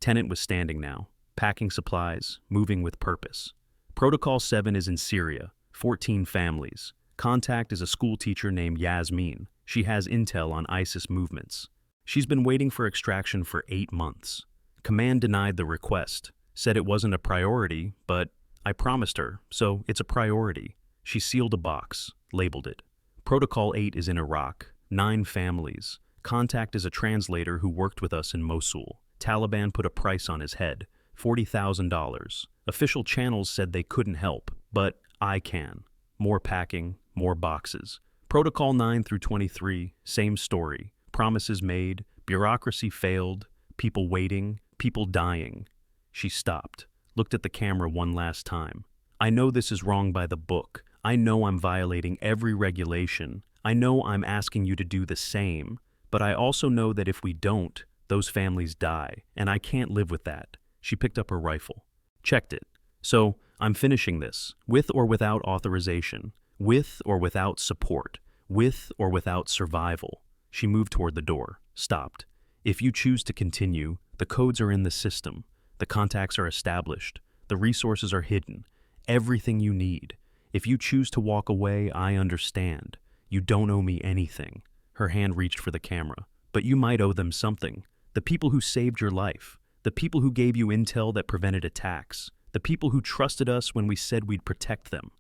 Tennant was standing now, packing supplies, moving with purpose. Protocol 7 is in Syria, 14 families. Contact is a school teacher named Yasmin. She has intel on ISIS movements. She's been waiting for extraction for 8 months. Command denied the request, said it wasn't a priority, but I promised her, so it's a priority. She sealed a box, labeled it. Protocol 8 is in Iraq, 9 families. Contact is a translator who worked with us in Mosul. Taliban put a price on his head, $40,000. Official channels said they couldn't help, but I can. More packing, more boxes. Protocol 9 through 23, same story. Promises made, bureaucracy failed, people waiting, people dying. She stopped, looked at the camera one last time. I know this is wrong by the book. I know I'm violating every regulation. I know I'm asking you to do the same. But I also know that if we don't, those families die, and I can't live with that. She picked up her rifle. Checked it. So, I'm finishing this, with or without authorization, with or without support, with or without survival. She moved toward the door, stopped. If you choose to continue, the codes are in the system. The contacts are established. The resources are hidden. Everything you need. If you choose to walk away, I understand. You don't owe me anything. Her hand reached for the camera. But you might owe them something. The people who saved your life. The people who gave you intel that prevented attacks. The people who trusted us when we said we'd protect them.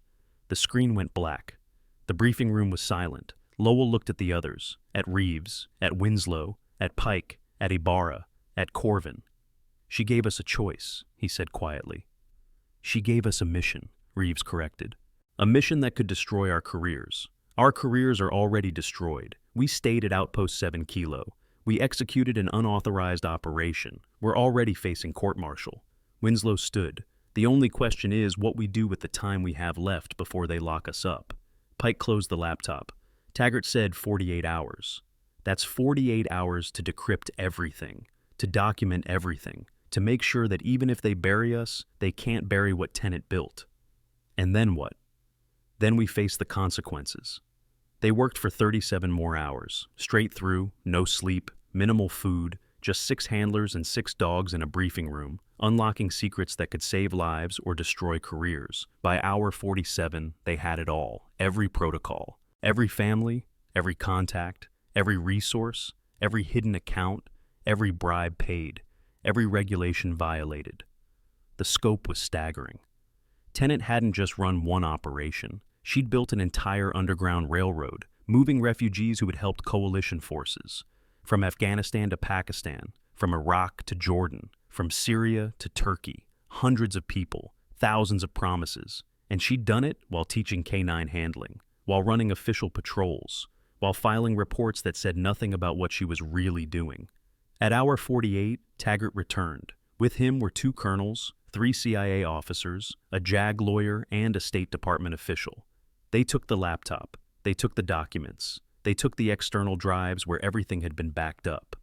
The screen went black. The briefing room was silent. Lowell looked at the others, at Reeves, at Winslow, at Pike, at Ibarra, at Corvin. She gave us a choice, he said quietly. She gave us a mission, Reeves corrected. A mission that could destroy our careers. Our careers are already destroyed. We stayed at Outpost 7 Kilo. We executed an unauthorized operation. We're already facing court-martial. Winslow stood. The only question is what we do with the time we have left before they lock us up. Pike closed the laptop. Taggart said 48 hours. That's 48 hours to decrypt everything, to document everything, to make sure that even if they bury us, they can't bury what Tennant built. And then what? Then we face the consequences. They worked for 37 more hours, straight through, no sleep, minimal food, just 6 handlers and 6 dogs in a briefing room, unlocking secrets that could save lives or destroy careers. By hour 47, they had it all, every protocol, every family, every contact, every resource, every hidden account, every bribe paid, every regulation violated. The scope was staggering. Tennant hadn't just run one operation. She'd built an entire underground railroad, moving refugees who had helped coalition forces. From Afghanistan to Pakistan, from Iraq to Jordan, from Syria to Turkey, hundreds of people, thousands of promises. And she'd done it while teaching K-9 handling, while running official patrols, while filing reports that said nothing about what she was really doing. At hour 48, Taggart returned. With him were 2 colonels, 3 CIA officers, a JAG lawyer, and a State Department official. They took the laptop. They took the documents. They took the external drives where everything had been backed up.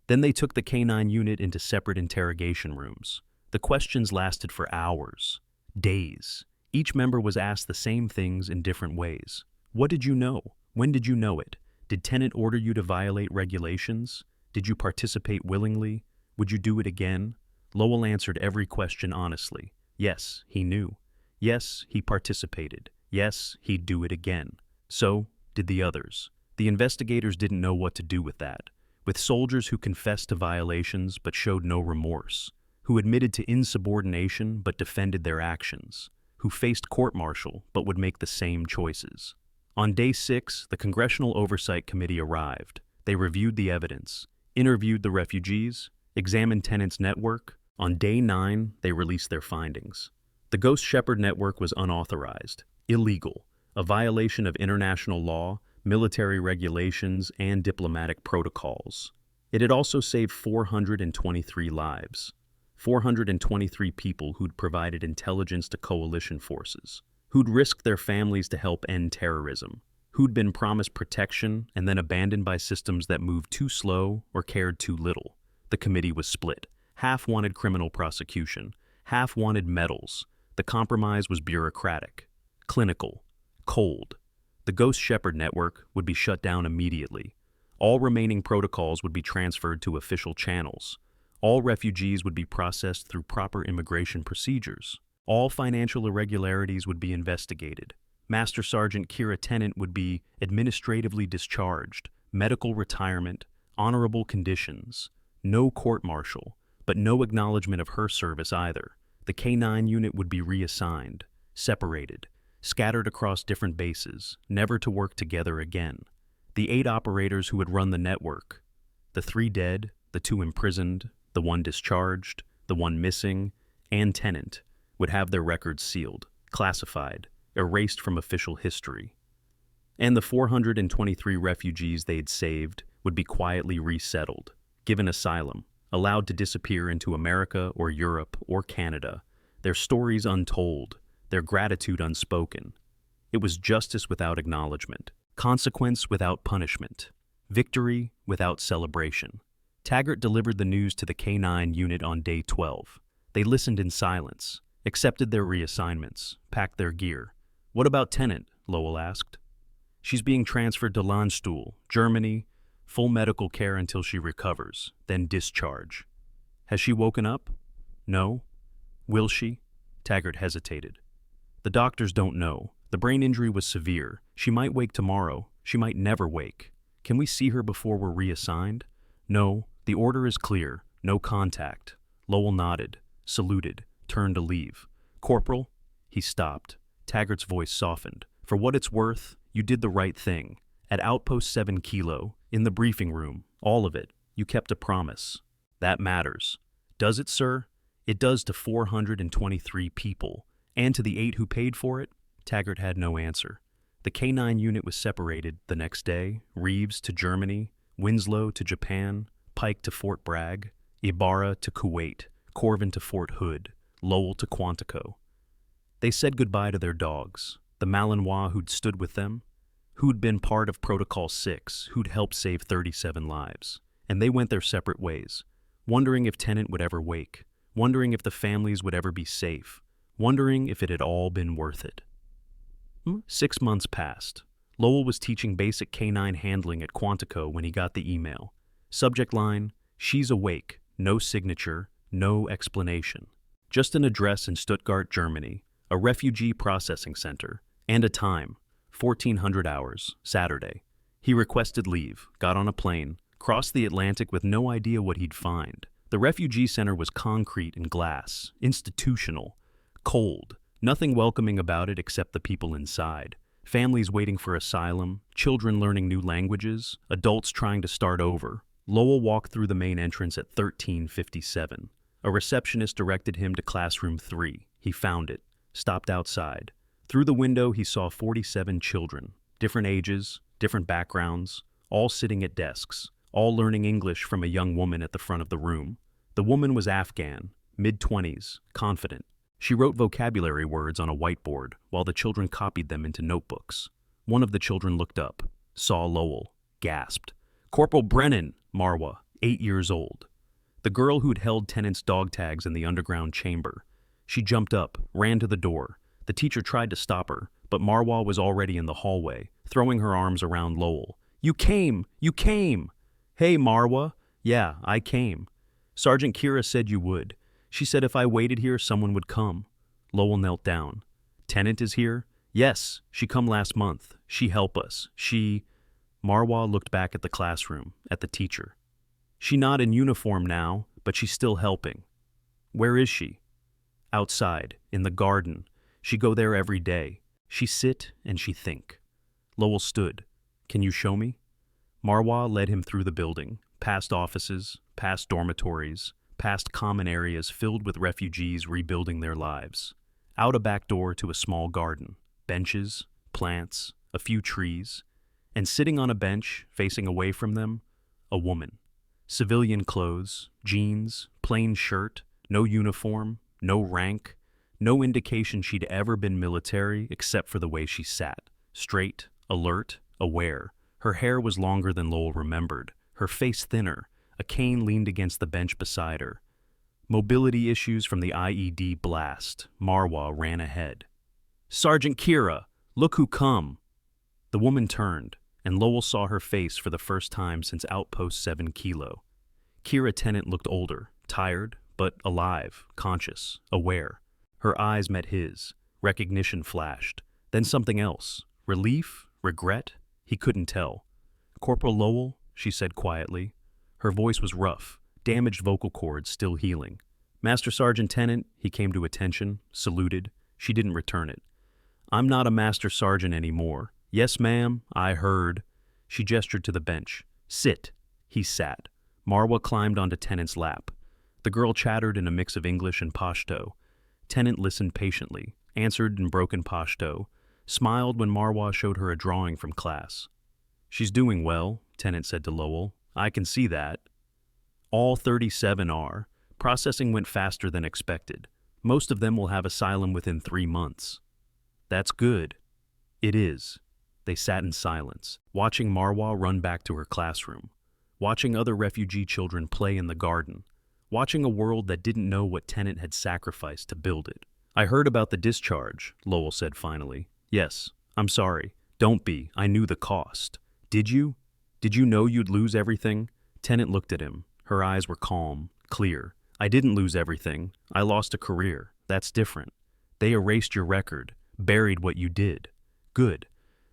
Then they took the K-9 unit into separate interrogation rooms. The questions lasted for hours, days. Each member was asked the same things in different ways. What did you know? When did you know it? Did Tennant order you to violate regulations? Did you participate willingly? Would you do it again? Lowell answered every question honestly. Yes, he knew. Yes, he participated. Yes, he'd do it again. So did the others. The investigators didn't know what to do with that. With soldiers who confessed to violations but showed no remorse, who admitted to insubordination but defended their actions, who faced court-martial but would make the same choices. On day 6, the Congressional Oversight Committee arrived. They reviewed the evidence, interviewed the refugees, examined Tennant's network. On day 9, they released their findings. The Ghost Shepherd network was unauthorized, illegal, a violation of international law, military regulations, and diplomatic protocols. It had also saved 423 lives. 423 people who'd provided intelligence to coalition forces, who'd risked their families to help end terrorism, who'd been promised protection and then abandoned by systems that moved too slow or cared too little. The committee was split. Half wanted criminal prosecution, half wanted medals. The compromise was bureaucratic, clinical, cold. The Ghost Shepherd network would be shut down immediately. All remaining protocols would be transferred to official channels. All refugees would be processed through proper immigration procedures. All financial irregularities would be investigated. Master Sergeant Kira Tennant would be administratively discharged, medical retirement, honorable conditions, no court-martial, but no acknowledgement of her service either. The K-9 unit would be reassigned, separated, scattered across different bases, never to work together again. The 8 operators who had run the network, the 3 dead, the 2 imprisoned, the 1 discharged, the 1 missing, and Tennant, would have their records sealed, classified, erased from official history. And the 423 refugees they'd saved would be quietly resettled, given asylum, allowed to disappear into America or Europe or Canada, their stories untold, their gratitude unspoken. It was justice without acknowledgement, consequence without punishment, victory without celebration. Taggart delivered the news to the K-9 unit on day 12. They listened in silence, accepted their reassignments, packed their gear. "What about Tennant?" Lowell asked. "She's being transferred to Landstuhl, Germany, full medical care until she recovers, then discharge." "Has she woken up?" "No." "Will she?" Taggart hesitated. "The doctors don't know. The brain injury was severe. She might wake tomorrow. She might never wake. Can we see her before we're reassigned?" "No. The order is clear. No contact." Lowell nodded, saluted, turned to leave. "Corporal?" He stopped. Taggart's voice softened. "For what it's worth, you did the right thing. At Outpost 7 Kilo, in the briefing room, all of it, you kept a promise. That matters." "Does it, sir?" "It does to 423 people. And to the 8 who paid for it?" Taggart had no answer. The K-9 unit was separated the next day, Reeves to Germany, Winslow to Japan, Pike to Fort Bragg, Ibarra to Kuwait, Corvin to Fort Hood, Lowell to Quantico. They said goodbye to their dogs, the Malinois who'd stood with them, who'd been part of Protocol 6, who'd helped save 37 lives. And they went their separate ways, wondering if Tennant would ever wake, wondering if the families would ever be safe, wondering if it had all been worth it. 6 months passed. Lowell was teaching basic K-9 handling at Quantico when he got the email. Subject line, "She's awake, no signature, no explanation." Just an address in Stuttgart, Germany, a refugee processing center, and a time, 1400 hours, Saturday. He requested leave, got on a plane, crossed the Atlantic with no idea what he'd find. The refugee center was concrete and glass, institutional, cold, nothing welcoming about it except the people inside. Families waiting for asylum, children learning new languages, adults trying to start over. Lowell walked through the main entrance at 1357. A receptionist directed him to classroom 3. He found it, stopped outside. Through the window, he saw 47 children, different ages, different backgrounds, all sitting at desks, all learning English from a young woman at the front of the room. The woman was Afghan, mid-20s, confident. She wrote vocabulary words on a whiteboard while the children copied them into notebooks. One of the children looked up, saw Lowell, gasped. "Corporal Brennan!" Marwa, 8 years old. The girl who'd held Tennant's dog tags in the underground chamber. She jumped up, ran to the door. The teacher tried to stop her, but Marwa was already in the hallway, throwing her arms around Lowell. You came! You came! Hey, Marwa. Yeah, I came. Sergeant Kira said you would. She said if I waited here, someone would come. Lowell knelt down. Tenant is here? Yes, she come last month. She help us. She... Marwa looked back at the classroom, at the teacher. She not in uniform now, but she's still helping. Where is she? Outside, in the garden. She go there every day. She sit and she think. Lowell stood. Can you show me? Marwa led him through the building, past offices, past dormitories, past common areas filled with refugees rebuilding their lives. Out a back door to a small garden, benches, plants, a few trees, and sitting on a bench, facing away from them, a woman. Civilian clothes, jeans, plain shirt, no uniform, no rank, no indication she'd ever been military except for the way she sat. Straight, alert, aware. Her hair was longer than Lowell remembered, her face thinner. A cane leaned against the bench beside her. Mobility issues from the IED blast. Marwa ran ahead. Sergeant Kira, look who come. The woman turned, and Lowell saw her face for the first time since Outpost 7 Kilo. Kira Tennant looked older, tired, but alive, conscious, aware. Her eyes met his. Recognition flashed. Then something else. Relief? Regret? He couldn't tell. Corporal Lowell, she said quietly. Her voice was rough, damaged vocal cords still healing. Master Sergeant Tennant, he came to attention, saluted. She didn't return it. I'm not a Master Sergeant anymore. Yes, ma'am, I heard. She gestured to the bench. Sit. He sat. Marwa climbed onto Tennant's lap. The girl chattered in a mix of English and Pashto. Tennant listened patiently, answered in broken Pashto, smiled when Marwa showed her a drawing from class. She's doing well, Tennant said to Lowell. I can see that. All 37 are. Processing went faster than expected. Most of them will have asylum within 3 months. That's good. It is. They sat in silence, watching Marwa run back to her classroom, watching other refugee children play in the garden, watching a world that didn't know what Tennant had sacrificed to build it. I heard about the discharge, Lowell said finally. Yes, I'm sorry. Don't be. I knew the cost. Did you? Did you know you'd lose everything? Tennant looked at him. Her eyes were calm, clear. I didn't lose everything. I lost a career. That's different. They erased your record, buried what you did. Good.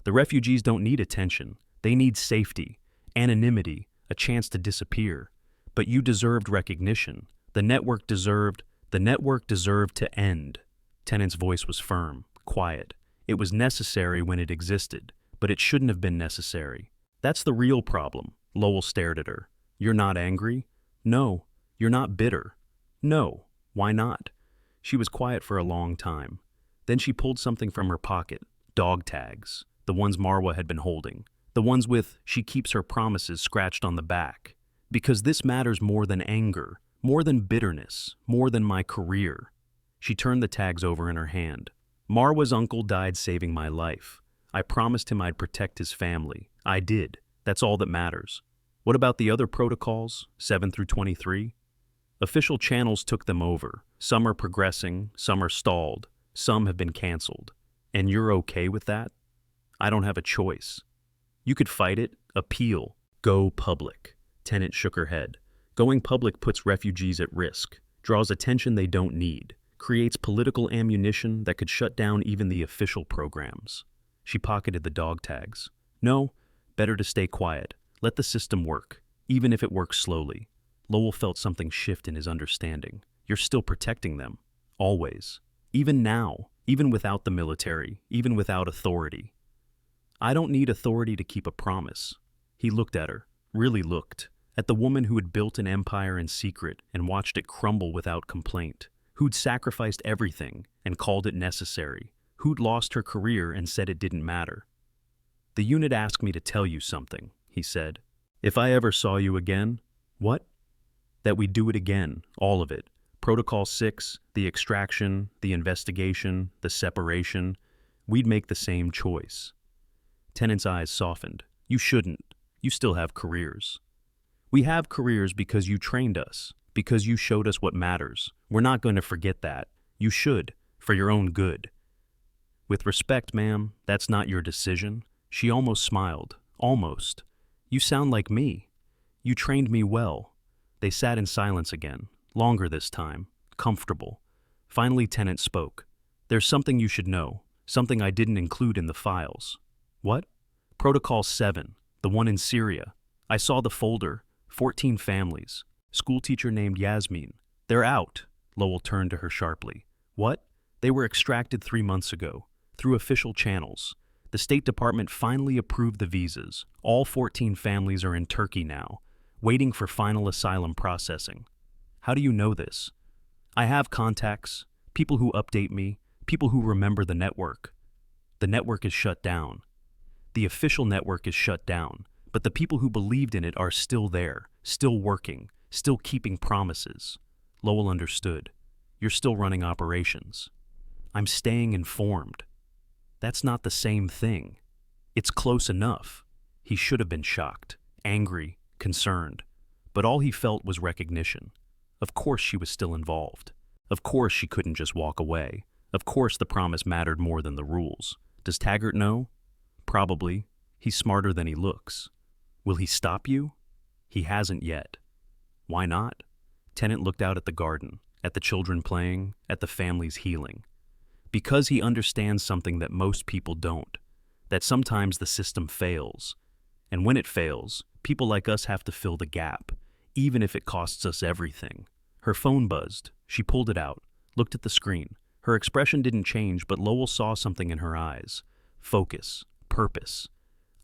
The refugees don't need attention. They need safety, anonymity, a chance to disappear. But you deserved recognition. The network deserved to end. Tennant's voice was firm, quiet. It was necessary when it existed, but it shouldn't have been necessary. That's the real problem. Lowell stared at her. You're not angry? No. You're not bitter? No. Why not? She was quiet for a long time. Then she pulled something from her pocket. Dog tags. The ones Marwa had been holding. The ones with "she keeps her promises" scratched on the back. Because this matters more than anger, more than bitterness, more than my career. She turned the tags over in her hand. Marwa's uncle died saving my life. I promised him I'd protect his family. I did. That's all that matters. What about the other protocols, 7 through 23? Official channels took them over. Some are progressing, some are stalled, some have been canceled. And you're okay with that? I don't have a choice. You could fight it, appeal, go public. Tennant shook her head. Going public puts refugees at risk, draws attention they don't need, creates political ammunition that could shut down even the official programs. She pocketed the dog tags. No, better to stay quiet. Let the system work, even if it works slowly. Lowell felt something shift in his understanding. You're still protecting them. Always. Even now. Even without the military. Even without authority. I don't need authority to keep a promise. He looked at her. Really looked. At the woman who had built an empire in secret and watched it crumble without complaint. Who'd sacrificed everything and called it necessary. Who'd lost her career and said it didn't matter. The unit asked me to tell you something, he said. If I ever saw you again, what? That we'd do it again, all of it. Protocol 6, the extraction, the investigation, the separation. We'd make the same choice. Tennant's eyes softened. You shouldn't. You still have careers. We have careers because you trained us, because you showed us what matters. We're not going to forget that. You should, for your own good. With respect, ma'am, that's not your decision. She almost smiled. Almost. You sound like me. You trained me well. They sat in silence again, longer this time, comfortable. Finally, Tennant spoke. There's something you should know, something I didn't include in the files. What? Protocol 7, the one in Syria. I saw the folder, 14 families. Schoolteacher named Yasmin. They're out. Lowell turned to her sharply. What? They were extracted 3 months ago, through official channels. The State Department finally approved the visas. All 14 families are in Turkey now, waiting for final asylum processing. How do you know this? I have contacts, people who update me, people who remember the network. The network is shut down. The official network is shut down, but the people who believed in it are still there, still working, still keeping promises. Lowell understood. You're still running operations. I'm staying informed. That's not the same thing. It's close enough. He should have been shocked, angry, concerned. But all he felt was recognition. Of course she was still involved. Of course she couldn't just walk away. Of course the promise mattered more than the rules. Does Taggart know? Probably. He's smarter than he looks. Will he stop you? He hasn't yet. Why not? Tennant looked out at the garden, at the children playing, at the families healing. Because he understands something that most people don't, that sometimes the system fails. And when it fails, people like us have to fill the gap, even if it costs us everything. Her phone buzzed. She pulled it out, looked at the screen. Her expression didn't change, but Lowell saw something in her eyes. Focus, purpose.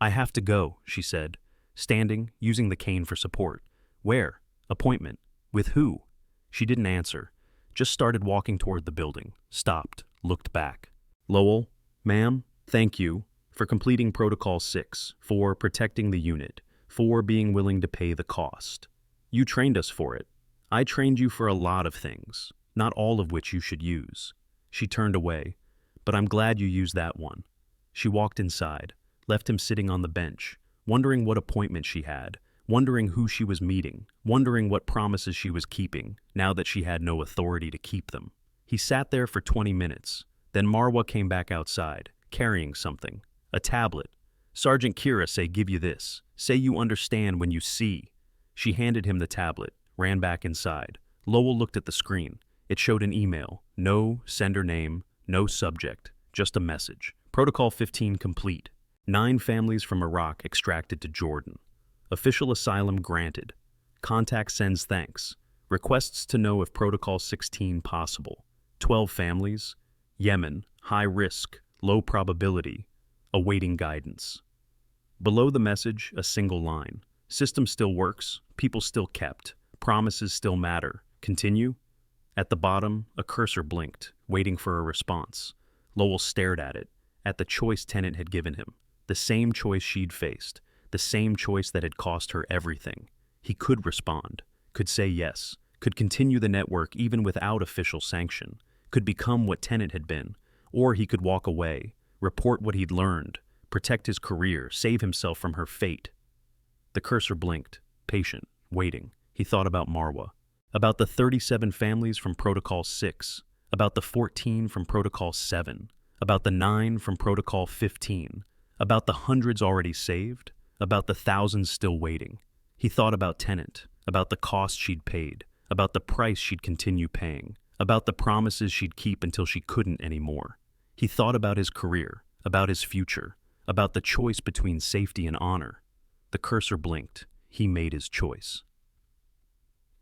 I have to go, she said, standing, using the cane for support. Where? Appointment. With who? She didn't answer, just started walking toward the building, stopped, looked back. Lowell, ma'am, thank you for completing Protocol 6, for protecting the unit, for being willing to pay the cost. You trained us for it. I trained you for a lot of things, not all of which you should use. She turned away, but I'm glad you used that one. She walked inside, left him sitting on the bench, wondering what appointment she had, wondering who she was meeting, wondering what promises she was keeping, now that she had no authority to keep them. He sat there for 20 minutes. Then Marwa came back outside, carrying something. A tablet. Sergeant Kira say give you this. Say you understand when you see. She handed him the tablet, ran back inside. Lowell looked at the screen. It showed an email. No sender name, no subject, just a message. Protocol 15 complete. 9 families from Iraq extracted to Jordan. Official asylum granted. Contact sends thanks. Requests to know if Protocol 16 possible. 12 families. Yemen, high risk, low probability. Awaiting guidance. Below the message, a single line. System still works. People still kept. Promises still matter. Continue? At the bottom, a cursor blinked, waiting for a response. Lowell stared at it, at the choice Tennant had given him. The same choice she'd faced. The same choice that had cost her everything. He could respond, could say yes, could continue the network even without official sanction, could become what Tennant had been, or he could walk away, report what he'd learned, protect his career, save himself from her fate. The cursor blinked, patient, waiting. He thought about Marwa, about the 37 families from Protocol 6, about the 14 from Protocol 7, about the 9 from Protocol 15, about the hundreds already saved, about the thousands still waiting. He thought about Tennant, about the cost she'd paid, about the price she'd continue paying, about the promises she'd keep until she couldn't anymore. He thought about his career, about his future, about the choice between safety and honor. The cursor blinked. He made his choice.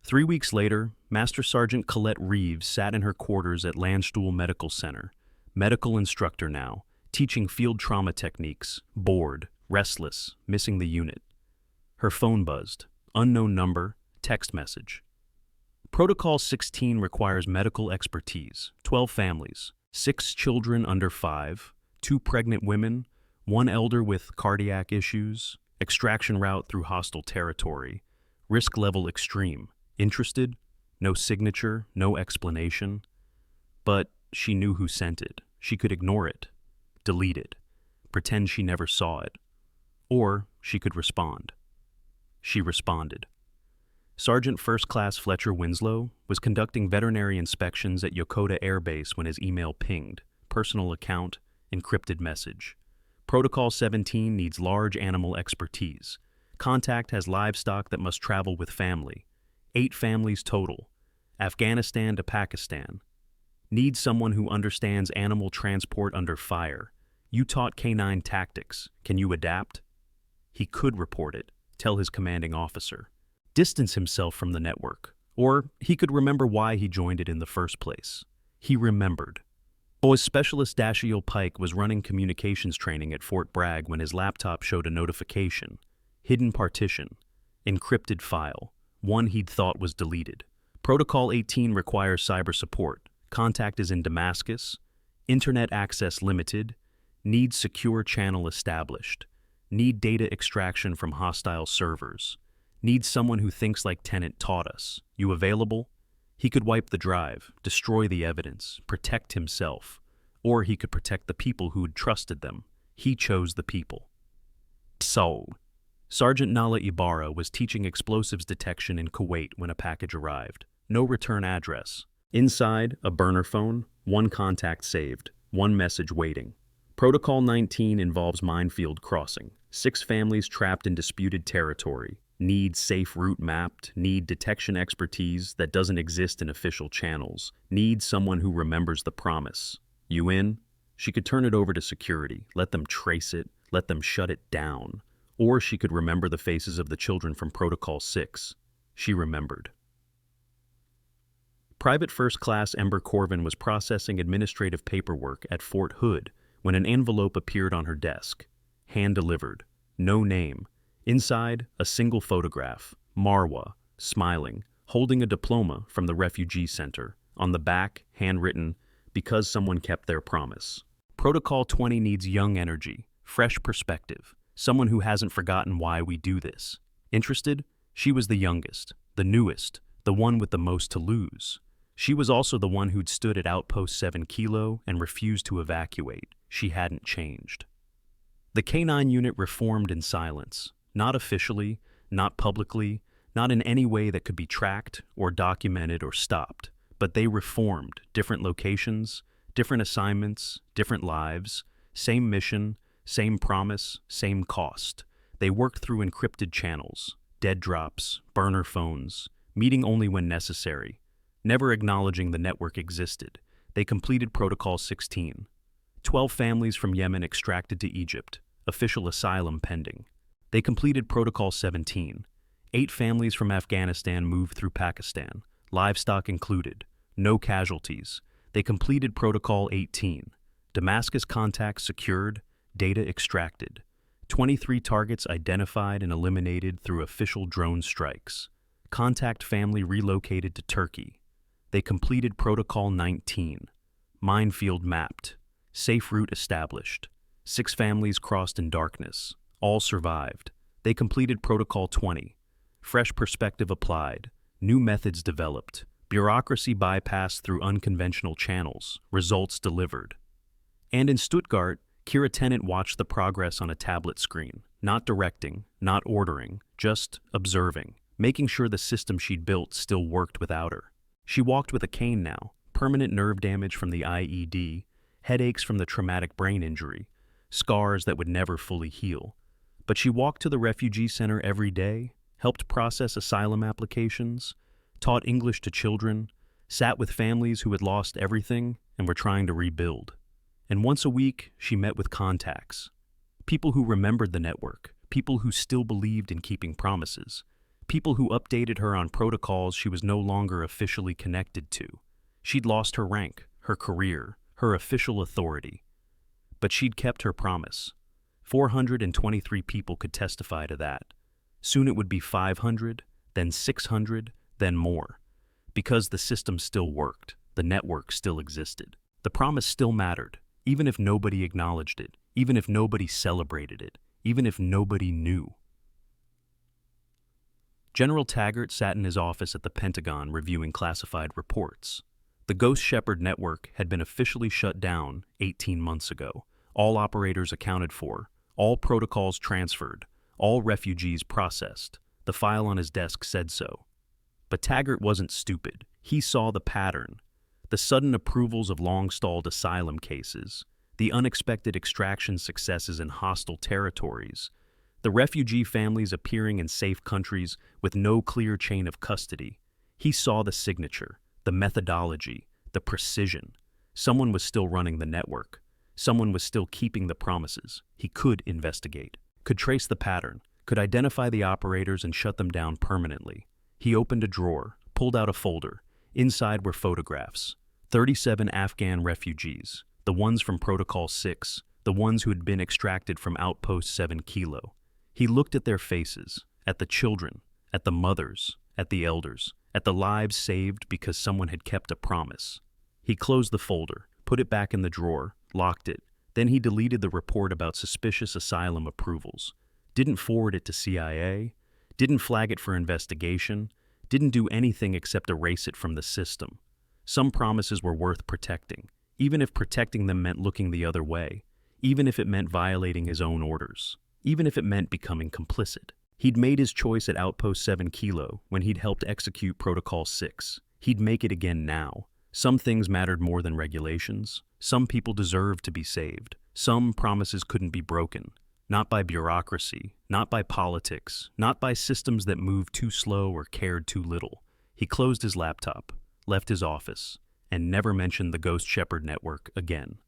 3 weeks later, Master Sergeant Colette Reeves sat in her quarters at Landstuhl Medical Center, medical instructor now, teaching field trauma techniques, bored, restless, missing the unit. Her phone buzzed. Unknown number, text message. Protocol 16 requires medical expertise. 12 families, 6 children under 5, 2 pregnant women, 1 elder with cardiac issues, extraction route through hostile territory, risk level extreme. Interested? No signature, no explanation. But she knew who sent it. She could ignore it, delete it, pretend she never saw it. Or she could respond. She responded. Sergeant First Class Fletcher Winslow was conducting veterinary inspections at Yokota Air Base when his email pinged. Personal account, encrypted message. Protocol 17 needs large animal expertise. Contact has livestock that must travel with family. 8 families total. Afghanistan to Pakistan. Needs someone who understands animal transport under fire. You taught K9 tactics. Can you adapt? He could report it, tell his commanding officer. Distance himself from the network. Or he could remember why he joined it in the first place. He remembered. Boys Specialist Dashiell Pike was running communications training at Fort Bragg when his laptop showed a notification. Hidden partition. Encrypted file. One he'd thought was deleted. Protocol 18 requires cyber support. Contact is in Damascus. Internet access limited. Need secure channel established. Need data extraction from hostile servers. Need someone who thinks like Tenant taught us. You available? He could wipe the drive, destroy the evidence, protect himself. Or he could protect the people who'd trusted them. He chose the people. So, Sergeant Nala Ibarra was teaching explosives detection in Kuwait when a package arrived. No return address. Inside, a burner phone, 1 contact saved, 1 message waiting. Protocol 19 involves minefield crossing. 6 families trapped in disputed territory. Need safe route mapped. Need detection expertise that doesn't exist in official channels. Need someone who remembers the promise. You in? She could turn it over to security, let them trace it, let them shut it down. Or she could remember the faces of the children from Protocol 6. She remembered. Private First Class Ember Corvin was processing administrative paperwork at Fort Hood when an envelope appeared on her desk. Hand-delivered. No name. Inside, a single photograph. Marwa, smiling, holding a diploma from the refugee center. On the back, handwritten, because someone kept their promise. Protocol 20 needs young energy, fresh perspective, someone who hasn't forgotten why we do this. Interested? She was the youngest, the newest, the one with the most to lose. She was also the one who'd stood at Outpost 7 Kilo and refused to evacuate. She hadn't changed. The K9 unit reformed in silence, not officially, not publicly, not in any way that could be tracked or documented or stopped, but they reformed, different locations, different assignments, different lives, same mission, same promise, same cost. They worked through encrypted channels, dead drops, burner phones, meeting only when necessary, never acknowledging the network existed. They completed Protocol 16. 12 families from Yemen extracted to Egypt, official asylum pending. They completed Protocol 17. 8 families from Afghanistan moved through Pakistan, livestock included, no casualties. They completed Protocol 18. Damascus contacts secured, data extracted. 23 targets identified and eliminated through official drone strikes. Contact family relocated to Turkey. They completed Protocol 19. Minefield mapped. Safe route established. 6 families crossed in darkness. All survived. They completed Protocol 20. Fresh perspective applied. New methods developed. Bureaucracy bypassed through unconventional channels. Results delivered. And in Stuttgart, Kira Tennant watched the progress on a tablet screen. Not directing, not ordering, just observing, making sure the system she'd built still worked without her. She walked with a cane now. Permanent nerve damage from the IED, headaches from the traumatic brain injury, scars that would never fully heal. But she walked to the refugee center every day, helped process asylum applications, taught English to children, sat with families who had lost everything and were trying to rebuild. And once a week, she met with contacts. People who remembered the network, people who still believed in keeping promises, people who updated her on protocols she was no longer officially connected to. She'd lost her rank, her career, her official authority. But she'd kept her promise. 423 people could testify to that. Soon it would be 500, then 600, then more. Because the system still worked, the network still existed. The promise still mattered, even if nobody acknowledged it, even if nobody celebrated it, even if nobody knew. General Taggart sat in his office at the Pentagon reviewing classified reports. The Ghost Shepherd network had been officially shut down 18 months ago. All operators accounted for, all protocols transferred, all refugees processed. The file on his desk said so. But Taggart wasn't stupid. He saw the pattern. The sudden approvals of long-stalled asylum cases. the unexpected extraction successes in hostile territories, the refugee families appearing in safe countries with no clear chain of custody. He saw the signature, the methodology, the precision. Someone was still running the network. Someone was still keeping the promises. He could investigate, could trace the pattern, could identify the operators and shut them down permanently. He opened a drawer, pulled out a folder. Inside were photographs. 37 Afghan refugees, the ones from Protocol 6, the ones who had been extracted from Outpost 7 Kilo. He looked at their faces, at the children, at the mothers, at the elders, at the lives saved because someone had kept a promise. He closed the folder, put it back in the drawer, locked it. Then he deleted the report about suspicious asylum approvals. Didn't forward it to CIA, didn't flag it for investigation, didn't do anything except erase it from the system. Some promises were worth protecting, even if protecting them meant looking the other way, even if it meant violating his own orders, even if it meant becoming complicit. He'd made his choice at Outpost 7 Kilo when he'd helped execute Protocol 6. He'd make it again now. Some things mattered more than regulations. Some people deserved to be saved. Some promises couldn't be broken. Not by bureaucracy, not by politics, not by systems that moved too slow or cared too little. He closed his laptop, left his office, and never mentioned the Ghost Shepherd network again.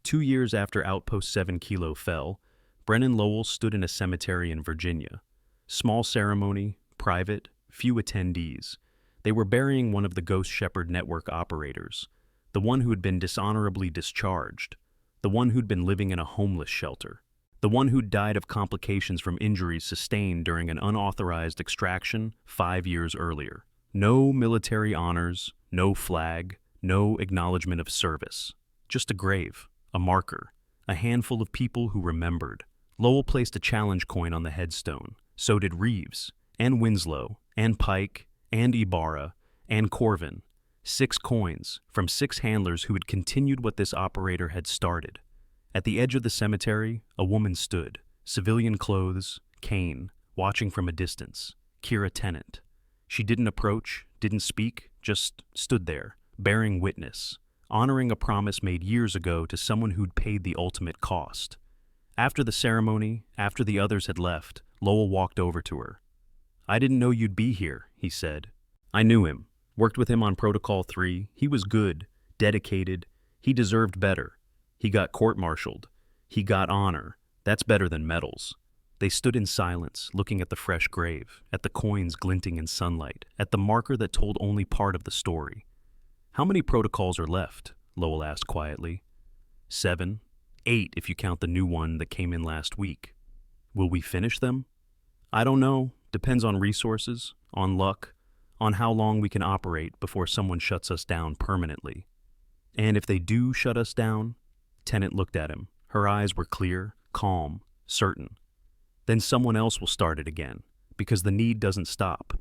2 years after Outpost 7 Kilo fell, Brennan Lowell stood in a cemetery in Virginia. Small ceremony, private, few attendees. They were burying one of the Ghost Shepherd network operators, the one who had been dishonorably discharged, the one who'd been living in a homeless shelter, the one who'd died of complications from injuries sustained during an unauthorized extraction 5 years earlier. No military honors, no flag, no acknowledgement of service. Just a grave, a marker, a handful of people who remembered. Lowell placed a challenge coin on the headstone. So did Reeves, and Winslow, and Pike, and Ibarra, and Corvin. 6 coins from 6 handlers who had continued what this operator had started. At the edge of the cemetery, a woman stood, civilian clothes, cane, watching from a distance. Kira Tennant. She didn't approach, didn't speak, just stood there, bearing witness, honoring a promise made years ago to someone who'd paid the ultimate cost. After the ceremony, after the others had left, Lowell walked over to her. "I didn't know you'd be here," he said. "I knew him. Worked with him on Protocol 3. He was good, dedicated. He deserved better. He got court-martialed. He got honor. That's better than medals." They stood in silence, looking at the fresh grave, at the coins glinting in sunlight, at the marker that told only part of the story. "How many protocols are left?" Lowell asked quietly. 7, 8 if you count the new one that came in last week. "Will we finish them?" "I don't know. Depends on resources, on luck, on how long we can operate before someone shuts us down permanently." "And if they do shut us down?" Tennant looked at him. Her eyes were clear, calm, certain. "Then someone else will start it again, because the need doesn't stop.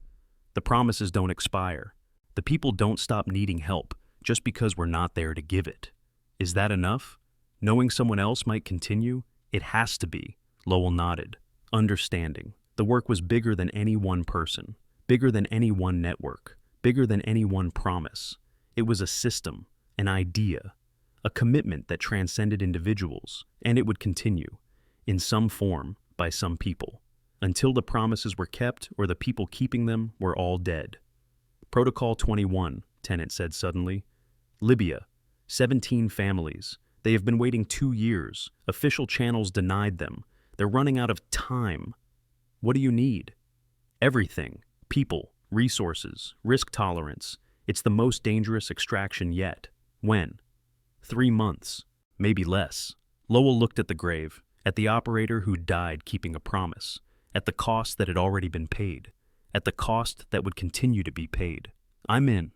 The promises don't expire. The people don't stop needing help just because we're not there to give it. Is that enough? Knowing someone else might continue? It has to be." Lowell nodded, understanding. The work was bigger than any one person, bigger than any one network, bigger than any one promise. It was a system, an idea, a commitment that transcended individuals, and it would continue, in some form, by some people, until the promises were kept or the people keeping them were all dead. "Protocol 21, Tennant said suddenly. "Libya, 17 families. They have been waiting 2 years. Official channels denied them. They're running out of time. What do you need?" "Everything. People, resources, risk tolerance. It's the most dangerous extraction yet." "When?" 3 months. Maybe less." Lowell looked at the grave, at the operator who died keeping a promise, at the cost that had already been paid, at the cost that would continue to be paid. "I'm in.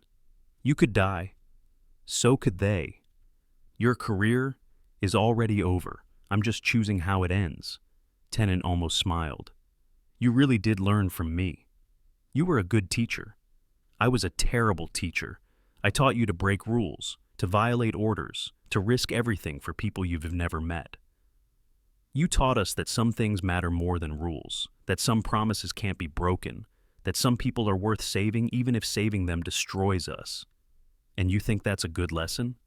You could die. So could they. Your career is already over. I'm just choosing how it ends." Tennant almost smiled. "You really did learn from me. You were a good teacher. I was a terrible teacher. I taught you to break rules, to violate orders, to risk everything for people you've never met. You taught us that some things matter more than rules, that some promises can't be broken, that some people are worth saving even if saving them destroys us. And you think that's a good lesson?"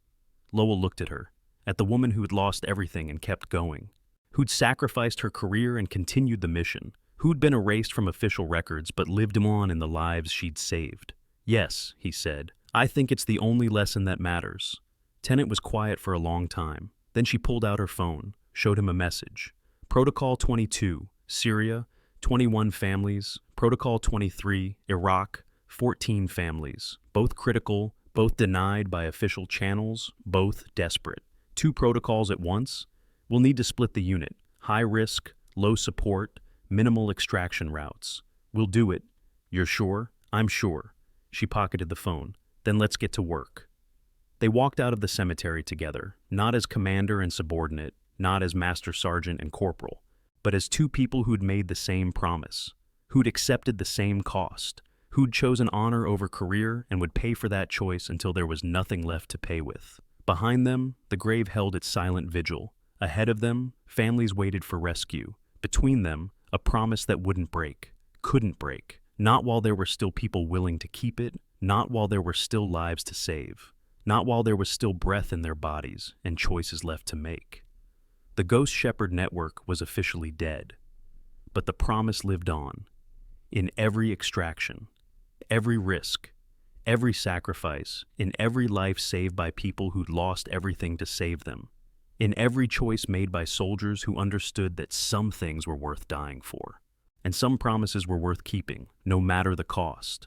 Lowell looked at her, at the woman who had lost everything and kept going, who'd sacrificed her career and continued the mission, who'd been erased from official records but lived on in the lives she'd saved. "Yes," he said, "I think it's the only lesson that matters." Tennant was quiet for a long time. Then she pulled out her phone, showed him a message. Protocol 22, Syria, 21 families. Protocol 23, Iraq, 14 families. Both critical, both denied by official channels, both desperate. 2 protocols at once? We'll need to split the unit. High risk, low support, minimal extraction routes. We'll do it. You're sure? I'm sure. She pocketed the phone. Then let's get to work. They walked out of the cemetery together, not as commander and subordinate, not as master sergeant and corporal, but as 2 people who'd made the same promise, who'd accepted the same cost, who'd chosen honor over career and would pay for that choice until there was nothing left to pay with. Behind them, the grave held its silent vigil. Ahead of them, families waited for rescue. Between them, a promise that wouldn't break, couldn't break. Not while there were still people willing to keep it, not while there were still lives to save, not while there was still breath in their bodies and choices left to make. The Ghost Shepherd network was officially dead, but the promise lived on. In every extraction, every risk, every sacrifice, in every life saved by people who'd lost everything to save them, in every choice made by soldiers who understood that some things were worth dying for, and some promises were worth keeping, no matter the cost.